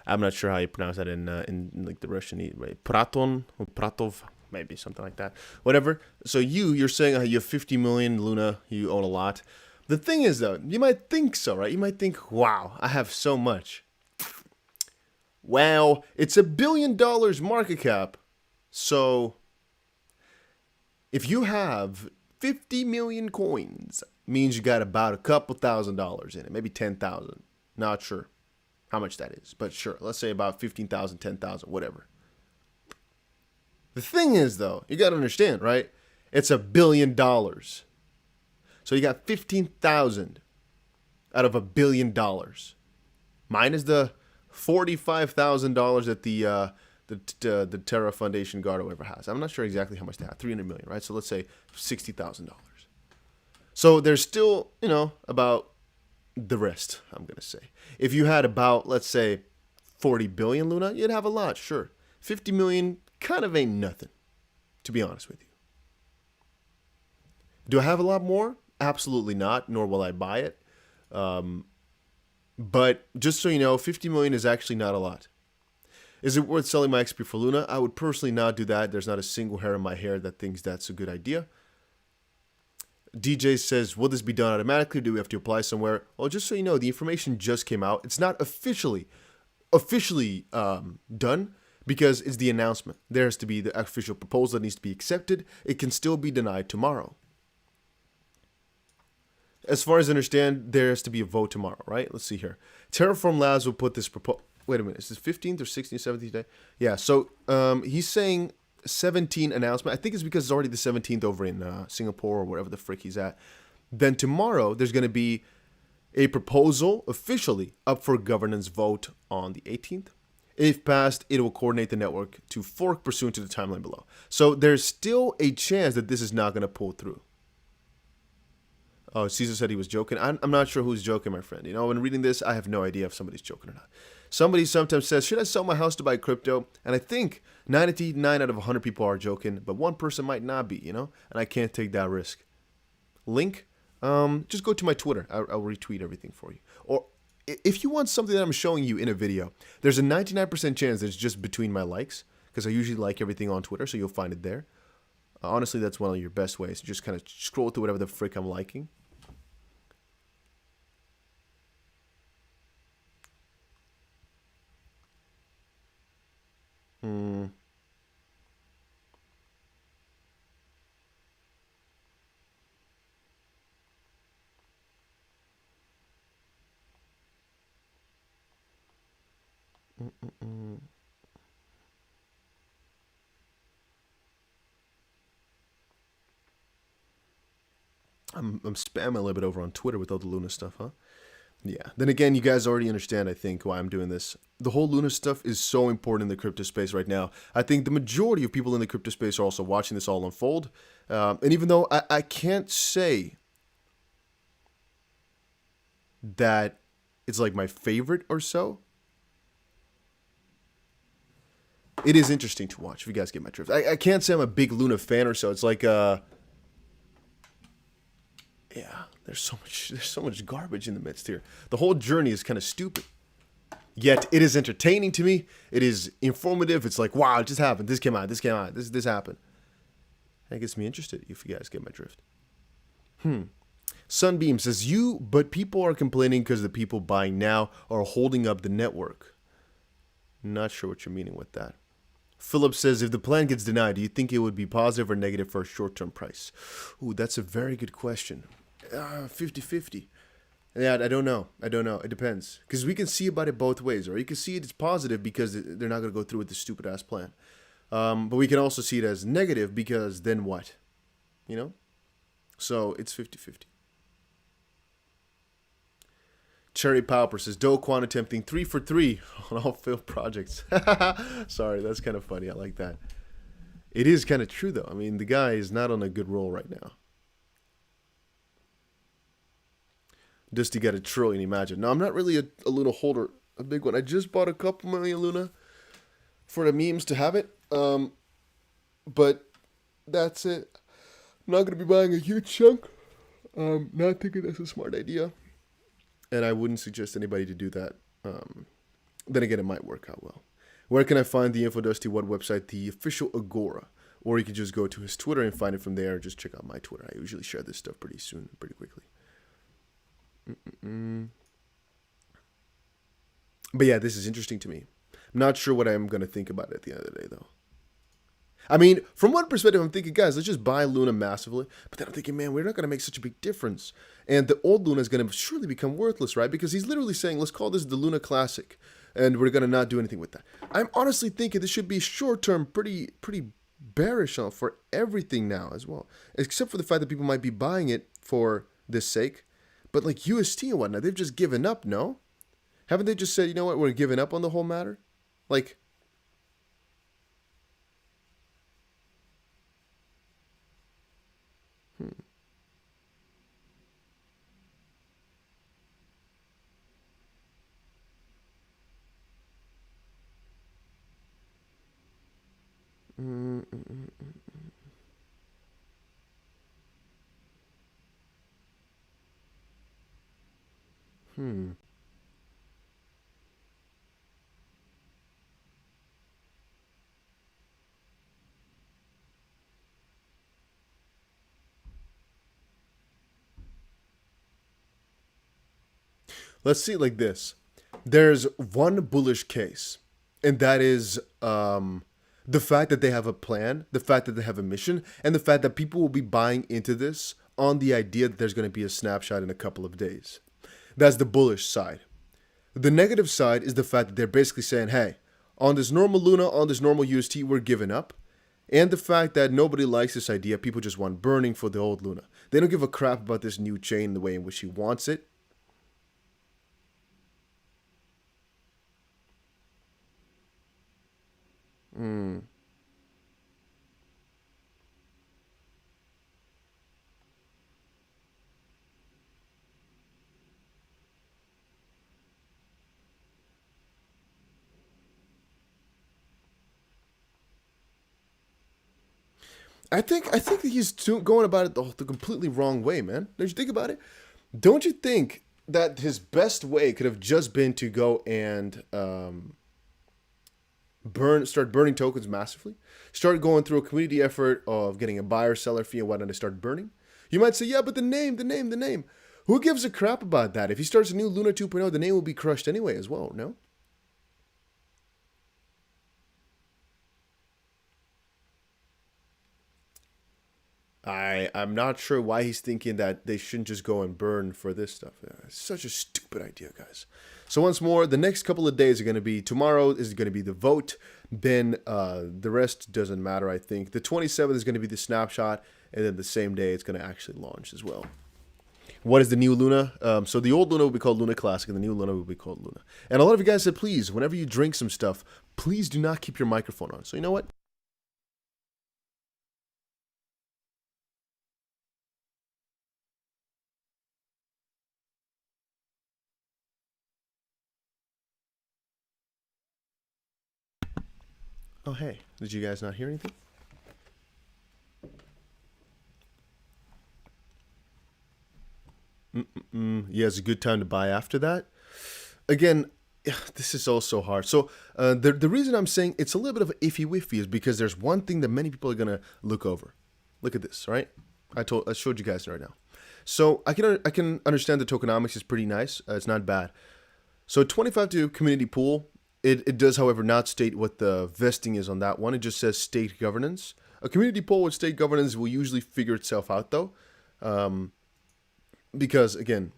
not sure how you pronounce that in like the Russian, right? Praton or Pratov, maybe something like that. Whatever. So you're saying you have 50 million Luna, you own a lot. The thing is, though, you might think so, right? You might think, wow, I have so much. Well, it's $1 billion market cap. So if you have 50 million coins, means you got about a couple $1,000s in it, maybe 10,000. Not sure how much that is, but sure, let's say about 15,000, 10,000, whatever. The thing is, though, you got to understand, right? It's $1 billion. So you got 15,000 out of $1 billion. Minus the $45,000 that the Terra Foundation Guard or whatever has. I'm not sure exactly how much they have. 300 million, right? So let's say $60,000. So there's still, about the rest, I'm going to say. If you had about, let's say, 40 billion Luna, you'd have a lot, sure. 50 million kind of ain't nothing, to be honest with you. Do I have a lot more? Absolutely not, nor will I buy it. But just so you know, 50 million is actually not a lot. Is it worth selling my XP for Luna? I would personally not do that. There's not a single hair in my hair that thinks that's a good idea. DJ says, will this be done automatically? Do we have to apply somewhere? Well, just so you know, the information just came out. It's not officially done because it's the announcement. There has to be the official proposal that needs to be accepted. It can still be denied tomorrow. As far as I understand, there has to be a vote tomorrow, right? Let's see here. Terraform Labs will put this proposal. Wait a minute. Is this 15th or 16th, 17th day? Yeah, so he's saying 17 announcement. I think it's because it's already the 17th over in Singapore or wherever the frick he's at. Then tomorrow, there's going to be a proposal officially up for governance vote on the 18th. If passed, it will coordinate the network to fork pursuant to the timeline below. So there's still a chance that this is not going to pull through. Oh, Caesar said he was joking. I'm not sure who's joking, my friend. You know, when reading this, I have no idea if somebody's joking or not. Somebody sometimes says, should I sell my house to buy crypto? And I think 99 out of 100 people are joking, but one person might not be, you know? And I can't take that risk. Link? Just go to my Twitter. I'll retweet everything for you. Or if you want something that I'm showing you in a video, there's a 99% chance that it's just between my likes, because I usually like everything on Twitter, so you'll find it there. Honestly, that's one of your best ways. Just kind of scroll through whatever the frick I'm liking. I'm spamming a little bit over on Twitter with all the Luna stuff, huh? Yeah. Then again, you guys already understand, I think, why I'm doing this. The whole Luna stuff is so important in the crypto space right now. I think the majority of people in the crypto space are also watching this all unfold. And even though I can't say that it's like my favorite or so, it is interesting to watch, if you guys get my drift. I can't say I'm a big Luna fan or so. It's like, yeah, there's so much garbage in the midst here. The whole journey is kind of stupid. Yet it is entertaining to me. It is informative. It's like, wow, it just happened. This came out. This happened. That gets me interested, if you guys get my drift. Sunbeam says, but people are complaining because the people buying now are holding up the network. Not sure what you're meaning with that. Philip says, if the plan gets denied, do you think it would be positive or negative for a short-term price? Ooh, that's a very good question. 50-50. Yeah, I don't know. It depends. Because we can see about it both ways. Or you can see it as positive because they're not going to go through with this stupid-ass plan. But we can also see it as negative because then what? You know? So it's 50-50. Cherry Pauper says, Do Kwon attempting 3 for 3 on all failed projects. Sorry, that's kind of funny. I like that. It is kind of true, though. I mean, the guy is not on a good roll right now. Dusty got 1 trillion, imagine. Now, I'm not really a Luna holder, a big one. I just bought a couple million Luna for the memes to have it. But that's it. I'm not going to be buying a huge chunk. Not thinking that's a smart idea. And I wouldn't suggest anybody to do that. Then again, it might work out well. Where can I find the info, Dusty? What website? The official Agora. Or you could just go to his Twitter and find it from there. Or just check out my Twitter. I usually share this stuff pretty quickly. But yeah, this is interesting to me. I'm not sure what I'm going to think about it at the end of the day, though. I mean, from one perspective, I'm thinking, guys, let's just buy Luna massively. But then I'm thinking, man, we're not going to make such a big difference. And the old Luna is going to surely become worthless, right? Because he's literally saying, let's call this the Luna Classic. And we're going to not do anything with that. I'm honestly thinking this should be short-term, pretty bearish for everything now as well. Except for the fact that people might be buying it for this sake. But like UST and whatnot, they've just given up, no? Haven't they just said, you know what, we're giving up on the whole matter? Like... Let's see it like this. There's one bullish case, and that is the fact that they have a plan, the fact that they have a mission, and the fact that people will be buying into this on the idea that there's going to be a snapshot in a couple of days. That's the bullish side. The negative side is the fact that they're basically saying, hey, on this normal Luna, on this normal UST, we're giving up. And the fact that nobody likes this idea, people just want burning for the old Luna. They don't give a crap about this new chain, the way in which he wants it. Mm. I think that he's going about it the completely wrong way, man. Don't you think about it? Don't you think that his best way could have just been to go and start burning tokens massively, start going through a community effort of getting a buyer seller fee and whatnot to start burning? You might say, yeah, but the name. Who gives a crap about that? If he starts a new Luna 2.0, the name will be crushed anyway as well. No. I'm not sure why he's thinking that they shouldn't just go and burn for this stuff. It's such a stupid idea, guys. So once more, the next couple of days are going to be tomorrow is going to be the vote. Then the rest doesn't matter. I think the 27th is going to be the snapshot, and then the same day it's going to actually launch as well. What is the new Luna? So the old Luna will be called Luna Classic, and the new Luna will be called Luna. And a lot of you guys said, please, whenever you drink some stuff, please do not keep your microphone on. So you know what? Oh, hey, did you guys not hear anything? Yeah, it's a good time to buy after that. Again, this is also hard. So the reason I'm saying it's a little bit of an iffy wiffy is because there's one thing that many people are gonna look over. Look at this, right? I showed you guys right now. So I can understand the tokenomics is pretty nice. It's not bad. So 25 to community pool. It does, however, not state what the vesting is on that one. It just says state governance. A community pool with state governance will usually figure itself out though. Um, because again,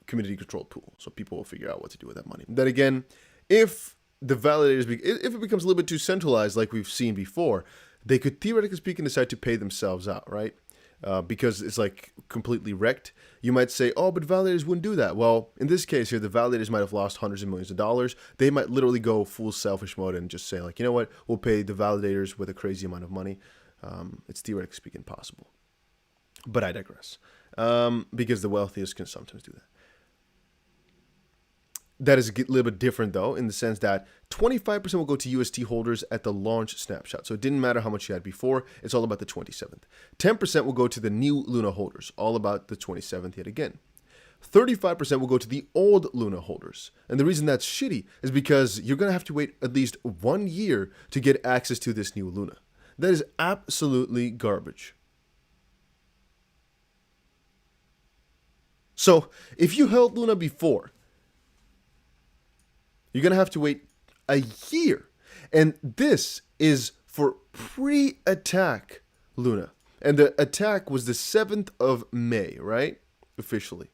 community controlled pool, so people will figure out what to do with that money. Then again, if the validators, if it becomes a little bit too centralized, like we've seen before, they could theoretically speaking decide to pay themselves out, right? Because it's like completely wrecked. You might say, oh, but validators wouldn't do that. Well, in this case here, the validators might have lost hundreds of millions of dollars. They might literally go full selfish mode and just say, like, you know what, we'll pay the validators with a crazy amount of money. It's theoretically speaking possible. But I digress. Because the wealthiest can sometimes do that. That is a little bit different, though, in the sense that 25% will go to UST holders at the launch snapshot. So it didn't matter how much you had before. It's all about the 27th. 10% will go to the new Luna holders, all about the 27th yet again. 35% will go to the old Luna holders. And the reason that's shitty is because you're going to have to wait at least 1 year to get access to this new Luna. That is absolutely garbage. So if you held Luna before, you're going to have to wait a year. And this is for pre-attack Luna. And the attack was the 7th of May, right? Officially.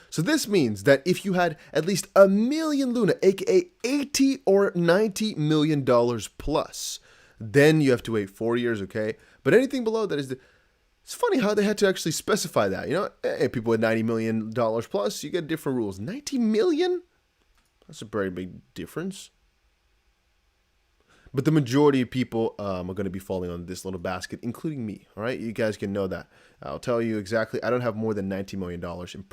So this means that if you had at least a million Luna, aka 80 or 90 million dollars plus, then you have to wait 4 years, okay? But anything below that is it's funny how they had to actually specify that. You know, hey, people with $90 million plus, you get different rules. 90 million? That's a very big difference. But the majority of people are going to be falling on this little basket, including me. All right, you guys can know that. I'll tell you exactly. I don't have more than $90 million in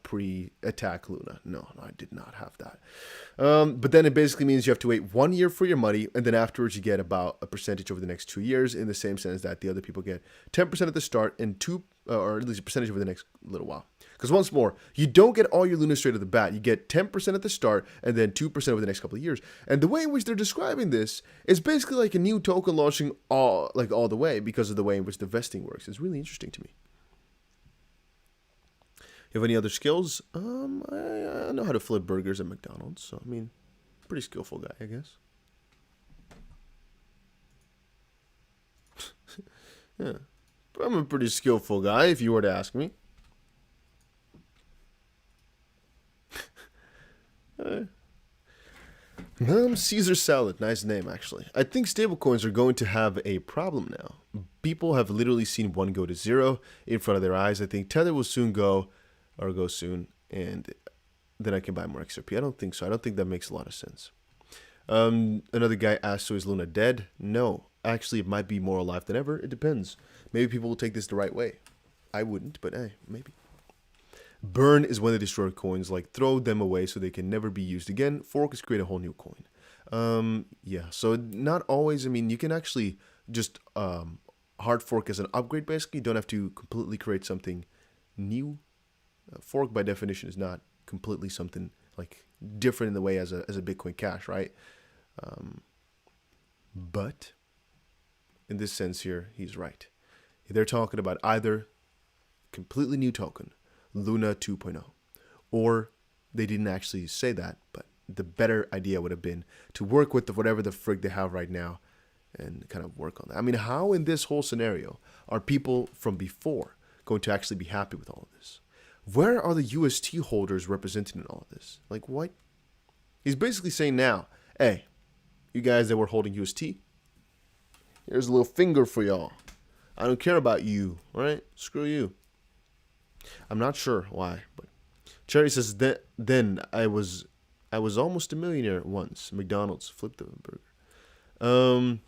pre-attack Luna. No, I did not have that. But then it basically means you have to wait 1 year for your money, and then afterwards you get about a percentage over the next 2 years. In the same sense that the other people get 10% at the start and or at least a percentage over the next little while. Because once more, you don't get all your Luna straight at the bat. You get 10% at the start and then 2% over the next couple of years. And the way in which they're describing this is basically like a new token launching all the way because of the way in which the vesting works. It's really interesting to me. You have any other skills? I know how to flip burgers at McDonald's. So, I mean, pretty skillful guy, I guess. Yeah. I'm a pretty skillful guy, if you were to ask me. Caesar salad, nice name actually. I think stablecoins are going to have a problem now. People have literally seen one go to zero in front of their eyes. I think Tether will soon go soon, and then I can buy more XRP. I don't think so. I don't think that makes a lot of sense. Another guy asked, so is Luna dead? No. Actually, it might be more alive than ever. It depends. Maybe people will take this the right way. I wouldn't, but hey, maybe. Burn is when they destroy coins, like throw them away so they can never be used again. Fork is create a whole new coin. Yeah, so not always. I mean, you can actually just hard fork as an upgrade, basically. You don't have to completely create something new. Fork, by definition, is not completely something like different in the way as a Bitcoin Cash, right? But in this sense here, he's right. They're talking about either completely new token, Luna 2.0, or they didn't actually say that, but the better idea would have been to work with whatever the frig they have right now and kind of work on that. I mean, how in this whole scenario are people from before going to actually be happy with all of this? Where are the UST holders represented in all of this? Like, what? He's basically saying now, hey, you guys that were holding UST, here's a little finger for y'all. I don't care about you, all right? Screw you. I'm not sure why, but Cherry says that then I was almost a millionaire once. McDonald's flipped the burger.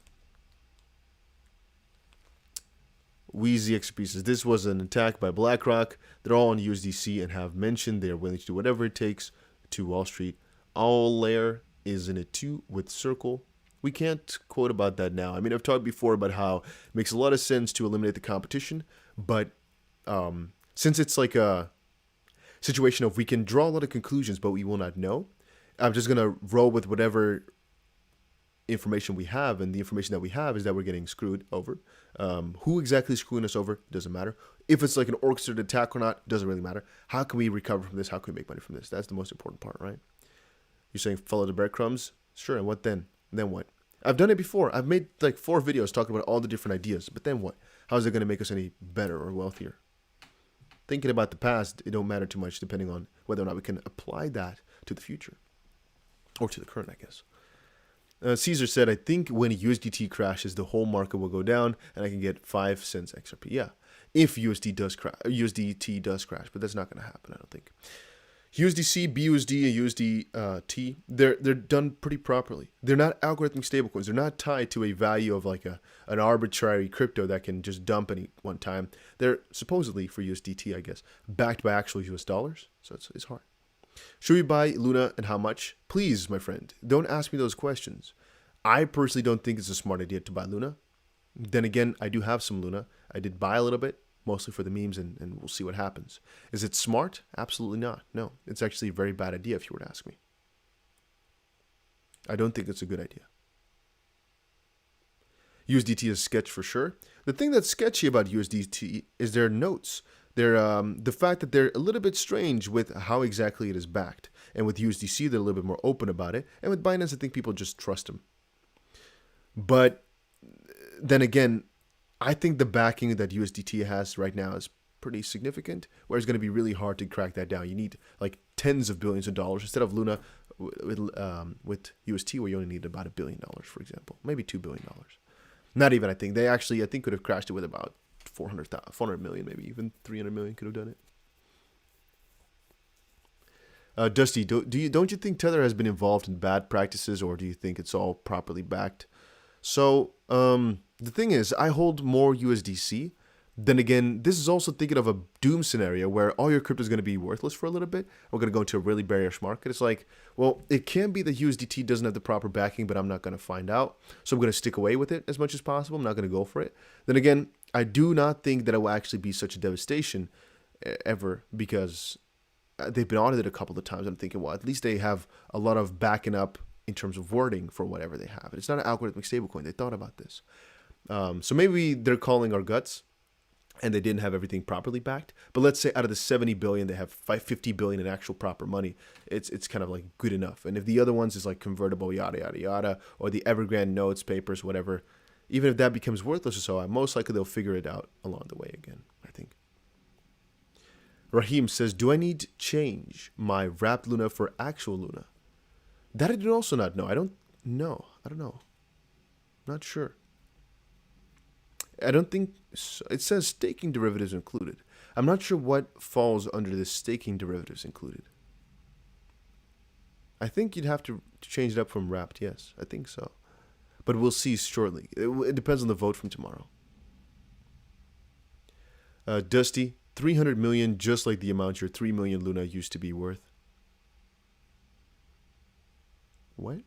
Wheezy XP says this was an attack by BlackRock. They're all on USDC and have mentioned they are willing to do whatever it takes to Wall Street. All layer is in it too with Circle. We can't quote about that now. I mean, I've talked before about how it makes a lot of sense to eliminate the competition, but since it's like a situation of we can draw a lot of conclusions, but we will not know, I'm just going to roll with whatever information we have, and the information that we have is that we're getting screwed over. Who exactly is screwing us over doesn't matter. If it's like an orchestrated attack or not doesn't really matter. How can we recover from this? How can we make money from this? That's the most important part, right? You're saying follow the breadcrumbs? Sure, and what then? Then what? I've done it before. I've made like 4 videos talking about all the different ideas, but then what? How is it going to make us any better or wealthier? Thinking about the past, it don't matter too much depending on whether or not we can apply that to the future. Or to the current, I guess. Caesar said, I think when USDT crashes, the whole market will go down and I can get 5 cents XRP. Yeah, if USDT does crash, but that's not going to happen, I don't think. USDC, BUSD, and USDT, they're done pretty properly. They're not algorithmic stablecoins. They're not tied to a value of like an arbitrary crypto that can just dump any one time. They're supposedly, for USDT, I guess, backed by actual US dollars. So it's hard. Should we buy Luna and how much? Please, my friend, don't ask me those questions. I personally don't think it's a smart idea to buy Luna. Then again, I do have some Luna. I did buy a little bit, mostly for the memes, and we'll see what happens. Is it smart? Absolutely not. No, it's actually a very bad idea if you were to ask me. I don't think it's a good idea. USDT is sketch for sure. The thing that's sketchy about USDT is their notes. They're the fact that they're a little bit strange with how exactly it is backed. And with USDC, they're a little bit more open about it. And with Binance, I think people just trust them. But then again, I think the backing that USDT has right now is pretty significant, where it's going to be really hard to crack that down. You need like tens of billions of dollars instead of Luna with UST, where you only need about $1 billion, for example, maybe $2 billion. Not even, I think. They actually, I think, could have crashed it with about 400 million, maybe even 300 million could have done it. Dusty, don't you think Tether has been involved in bad practices, or do you think it's all properly backed? So the thing is, I hold more USDC. Then again, this is also thinking of a doom scenario where all your crypto is going to be worthless for a little bit. We're going to go into a really bearish market. It's like, well, it can be that USDT doesn't have the proper backing, but I'm not going to find out. So I'm going to stick away with it as much as possible. I'm not going to go for it. Then again, I do not think that it will actually be such a devastation ever, because they've been audited a couple of times. I'm thinking, well, at least they have a lot of backing up in terms of wording for whatever they have. It's not an algorithmic stablecoin. They thought about this. So maybe they're calling our guts and they didn't have everything properly backed. But let's say out of the 70 billion, they have 50 billion in actual proper money. It's kind of like good enough. And if the other ones is like convertible, yada, yada, yada, or the Evergrande notes, papers, whatever, even if that becomes worthless or so, most likely they'll figure it out along the way again, I think. Raheem says, do I need to change my wrapped Luna for actual Luna? That I do also not know. I don't know. Not sure. I don't think so. It says staking derivatives included. I'm not sure what falls under the staking derivatives included. I think you'd have to change it up from wrapped. Yes, I think so. But we'll see shortly. It depends on the vote from tomorrow. Dusty, 300 million, just like the amount your 3 million Luna used to be worth. What?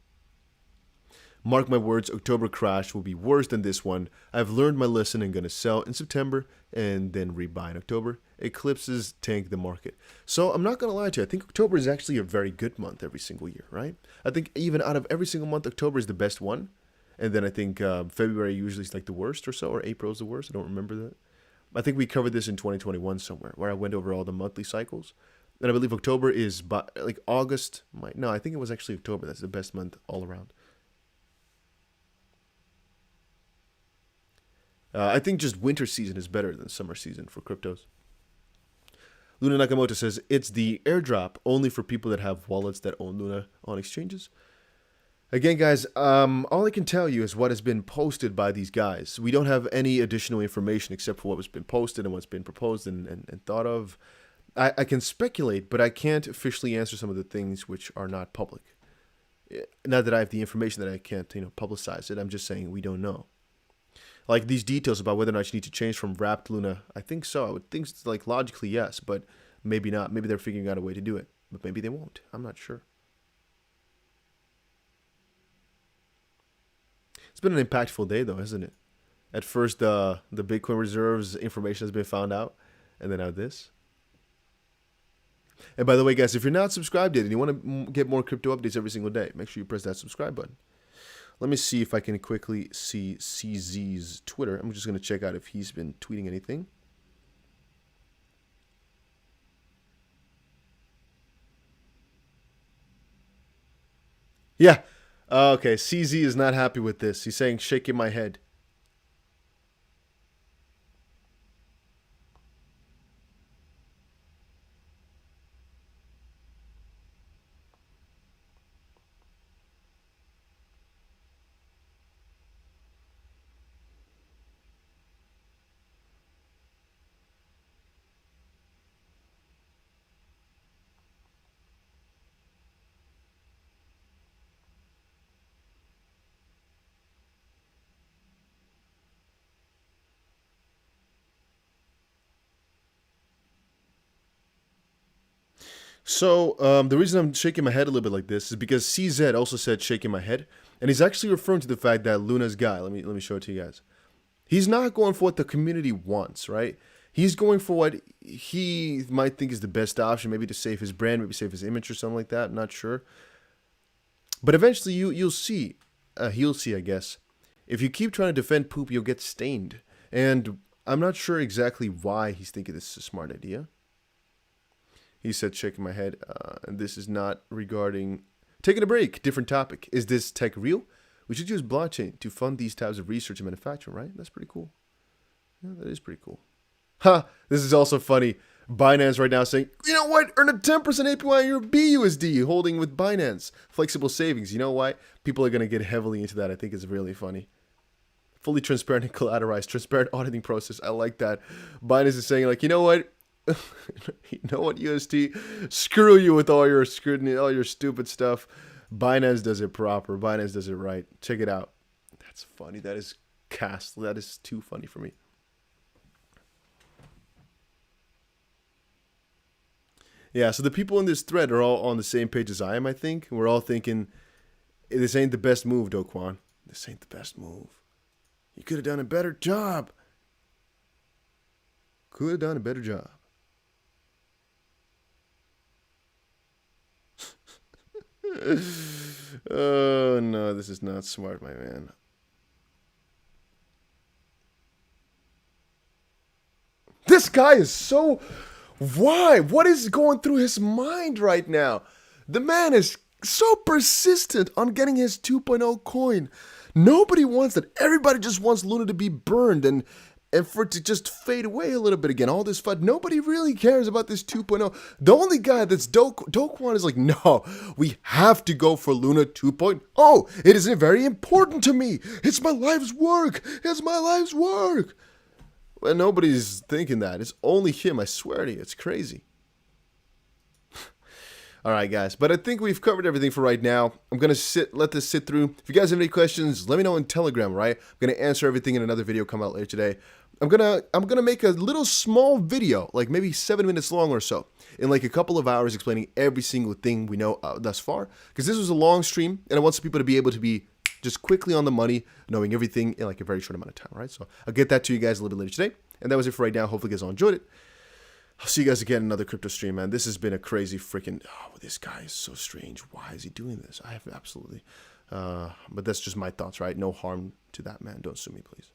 Mark my words, October crash will be worse than this one. I've learned my lesson and gonna sell in September and then rebuy in October. Eclipses tank the market. So I'm not gonna lie to you. I think October is actually a very good month every single year, right? I think even out of every single month, October is the best one. And then I think February usually is like the worst or so, or April is the worst. I don't remember that. I think we covered this in 2021 somewhere, where I went over all the monthly cycles. And I believe October is like August. No, I think it was actually October. That's the best month all around. I think just winter season is better than summer season for cryptos. Luna Nakamoto says, it's the airdrop only for people that have wallets that own Luna on exchanges. Again, guys, all I can tell you is what has been posted by these guys. We don't have any additional information except for what has been posted and what's been proposed and thought of. I can speculate, but I can't officially answer some of the things which are not public. Not that I have the information that I can't, publicize it. I'm just saying we don't know. Like these details about whether or not you need to change from wrapped Luna, I think so. I would think like logically yes, but maybe not. Maybe they're figuring out a way to do it, but maybe they won't. I'm not sure. It's been an impactful day though, hasn't it? At first, the Bitcoin reserves information has been found out, and then now this. And by the way, guys, if you're not subscribed yet and you want to get more crypto updates every single day, make sure you press that subscribe button. Let me see if I can quickly see CZ's Twitter. I'm just going to check out if he's been tweeting anything. Yeah. Okay, CZ is not happy with this. He's saying, shaking my head. So the reason I'm shaking my head a little bit like this is because CZ also said shaking my head, and he's actually referring to the fact that Luna's guy. Let me show it to you guys. He's not going for what the community wants, right? He's going for what he might think is the best option, maybe to save his brand, maybe save his image or something like that. I'm not sure. But eventually you'll see, he'll see, I guess. If you keep trying to defend poop, you'll get stained. And I'm not sure exactly why he's thinking this is a smart idea. He said, shaking my head, and this is not regarding... Taking a break, different topic. Is this tech real? We should use blockchain to fund these types of research and manufacturing, right? That's pretty cool. Yeah, that is pretty cool. Ha! This is also funny. Binance right now saying, you know what? Earn a 10% APY on your BUSD holding with Binance. Flexible savings. You know why? People are going to get heavily into that. I think it's really funny. Fully transparent and collateralized. Transparent auditing process. I like that. Binance is saying, like, you know what? You know what, UST? Screw you with all your scrutiny, all your stupid stuff. Binance does it proper. Binance does it right. Check it out. That's funny. That is cast. That is too funny for me. Yeah, so the people in this thread are all on the same page as I am, I think. We're all thinking, this ain't the best move, Do Kwon. This ain't the best move. You could have done a better job. Could have done a better job. Oh, no, this is not smart, my man. This guy is so... Why? What is going through his mind right now? The man is so persistent on getting his 2.0 coin. Nobody wants that. Everybody just wants Luna to be burned and for it to just fade away a little bit again. All this FUD. Nobody really cares about this 2.0. The only guy that's Do Kwon is like, no, we have to go for Luna 2.0. It is very important to me. It's my life's work. It's my life's work. Well, nobody's thinking that. It's only him. I swear to you. It's crazy. All right, guys. But I think we've covered everything for right now. I'm gonna let this sit through. If you guys have any questions, let me know in Telegram. Right? I'm gonna answer everything in another video come out later today. I'm gonna make a little small video, like maybe 7 minutes long or so, in like a couple of hours, explaining every single thing we know thus far. Because this was a long stream, and I want some people to be able to be just quickly on the money, knowing everything in like a very short amount of time. Right? So I'll get that to you guys a little bit later today. And that was it for right now. Hopefully, you guys all enjoyed it. I'll see you guys again in another crypto stream, man. This has been a crazy freaking... Oh, this guy is so strange. Why is he doing this? I have absolutely... but that's just my thoughts, right? No harm to that, man. Don't sue me, please.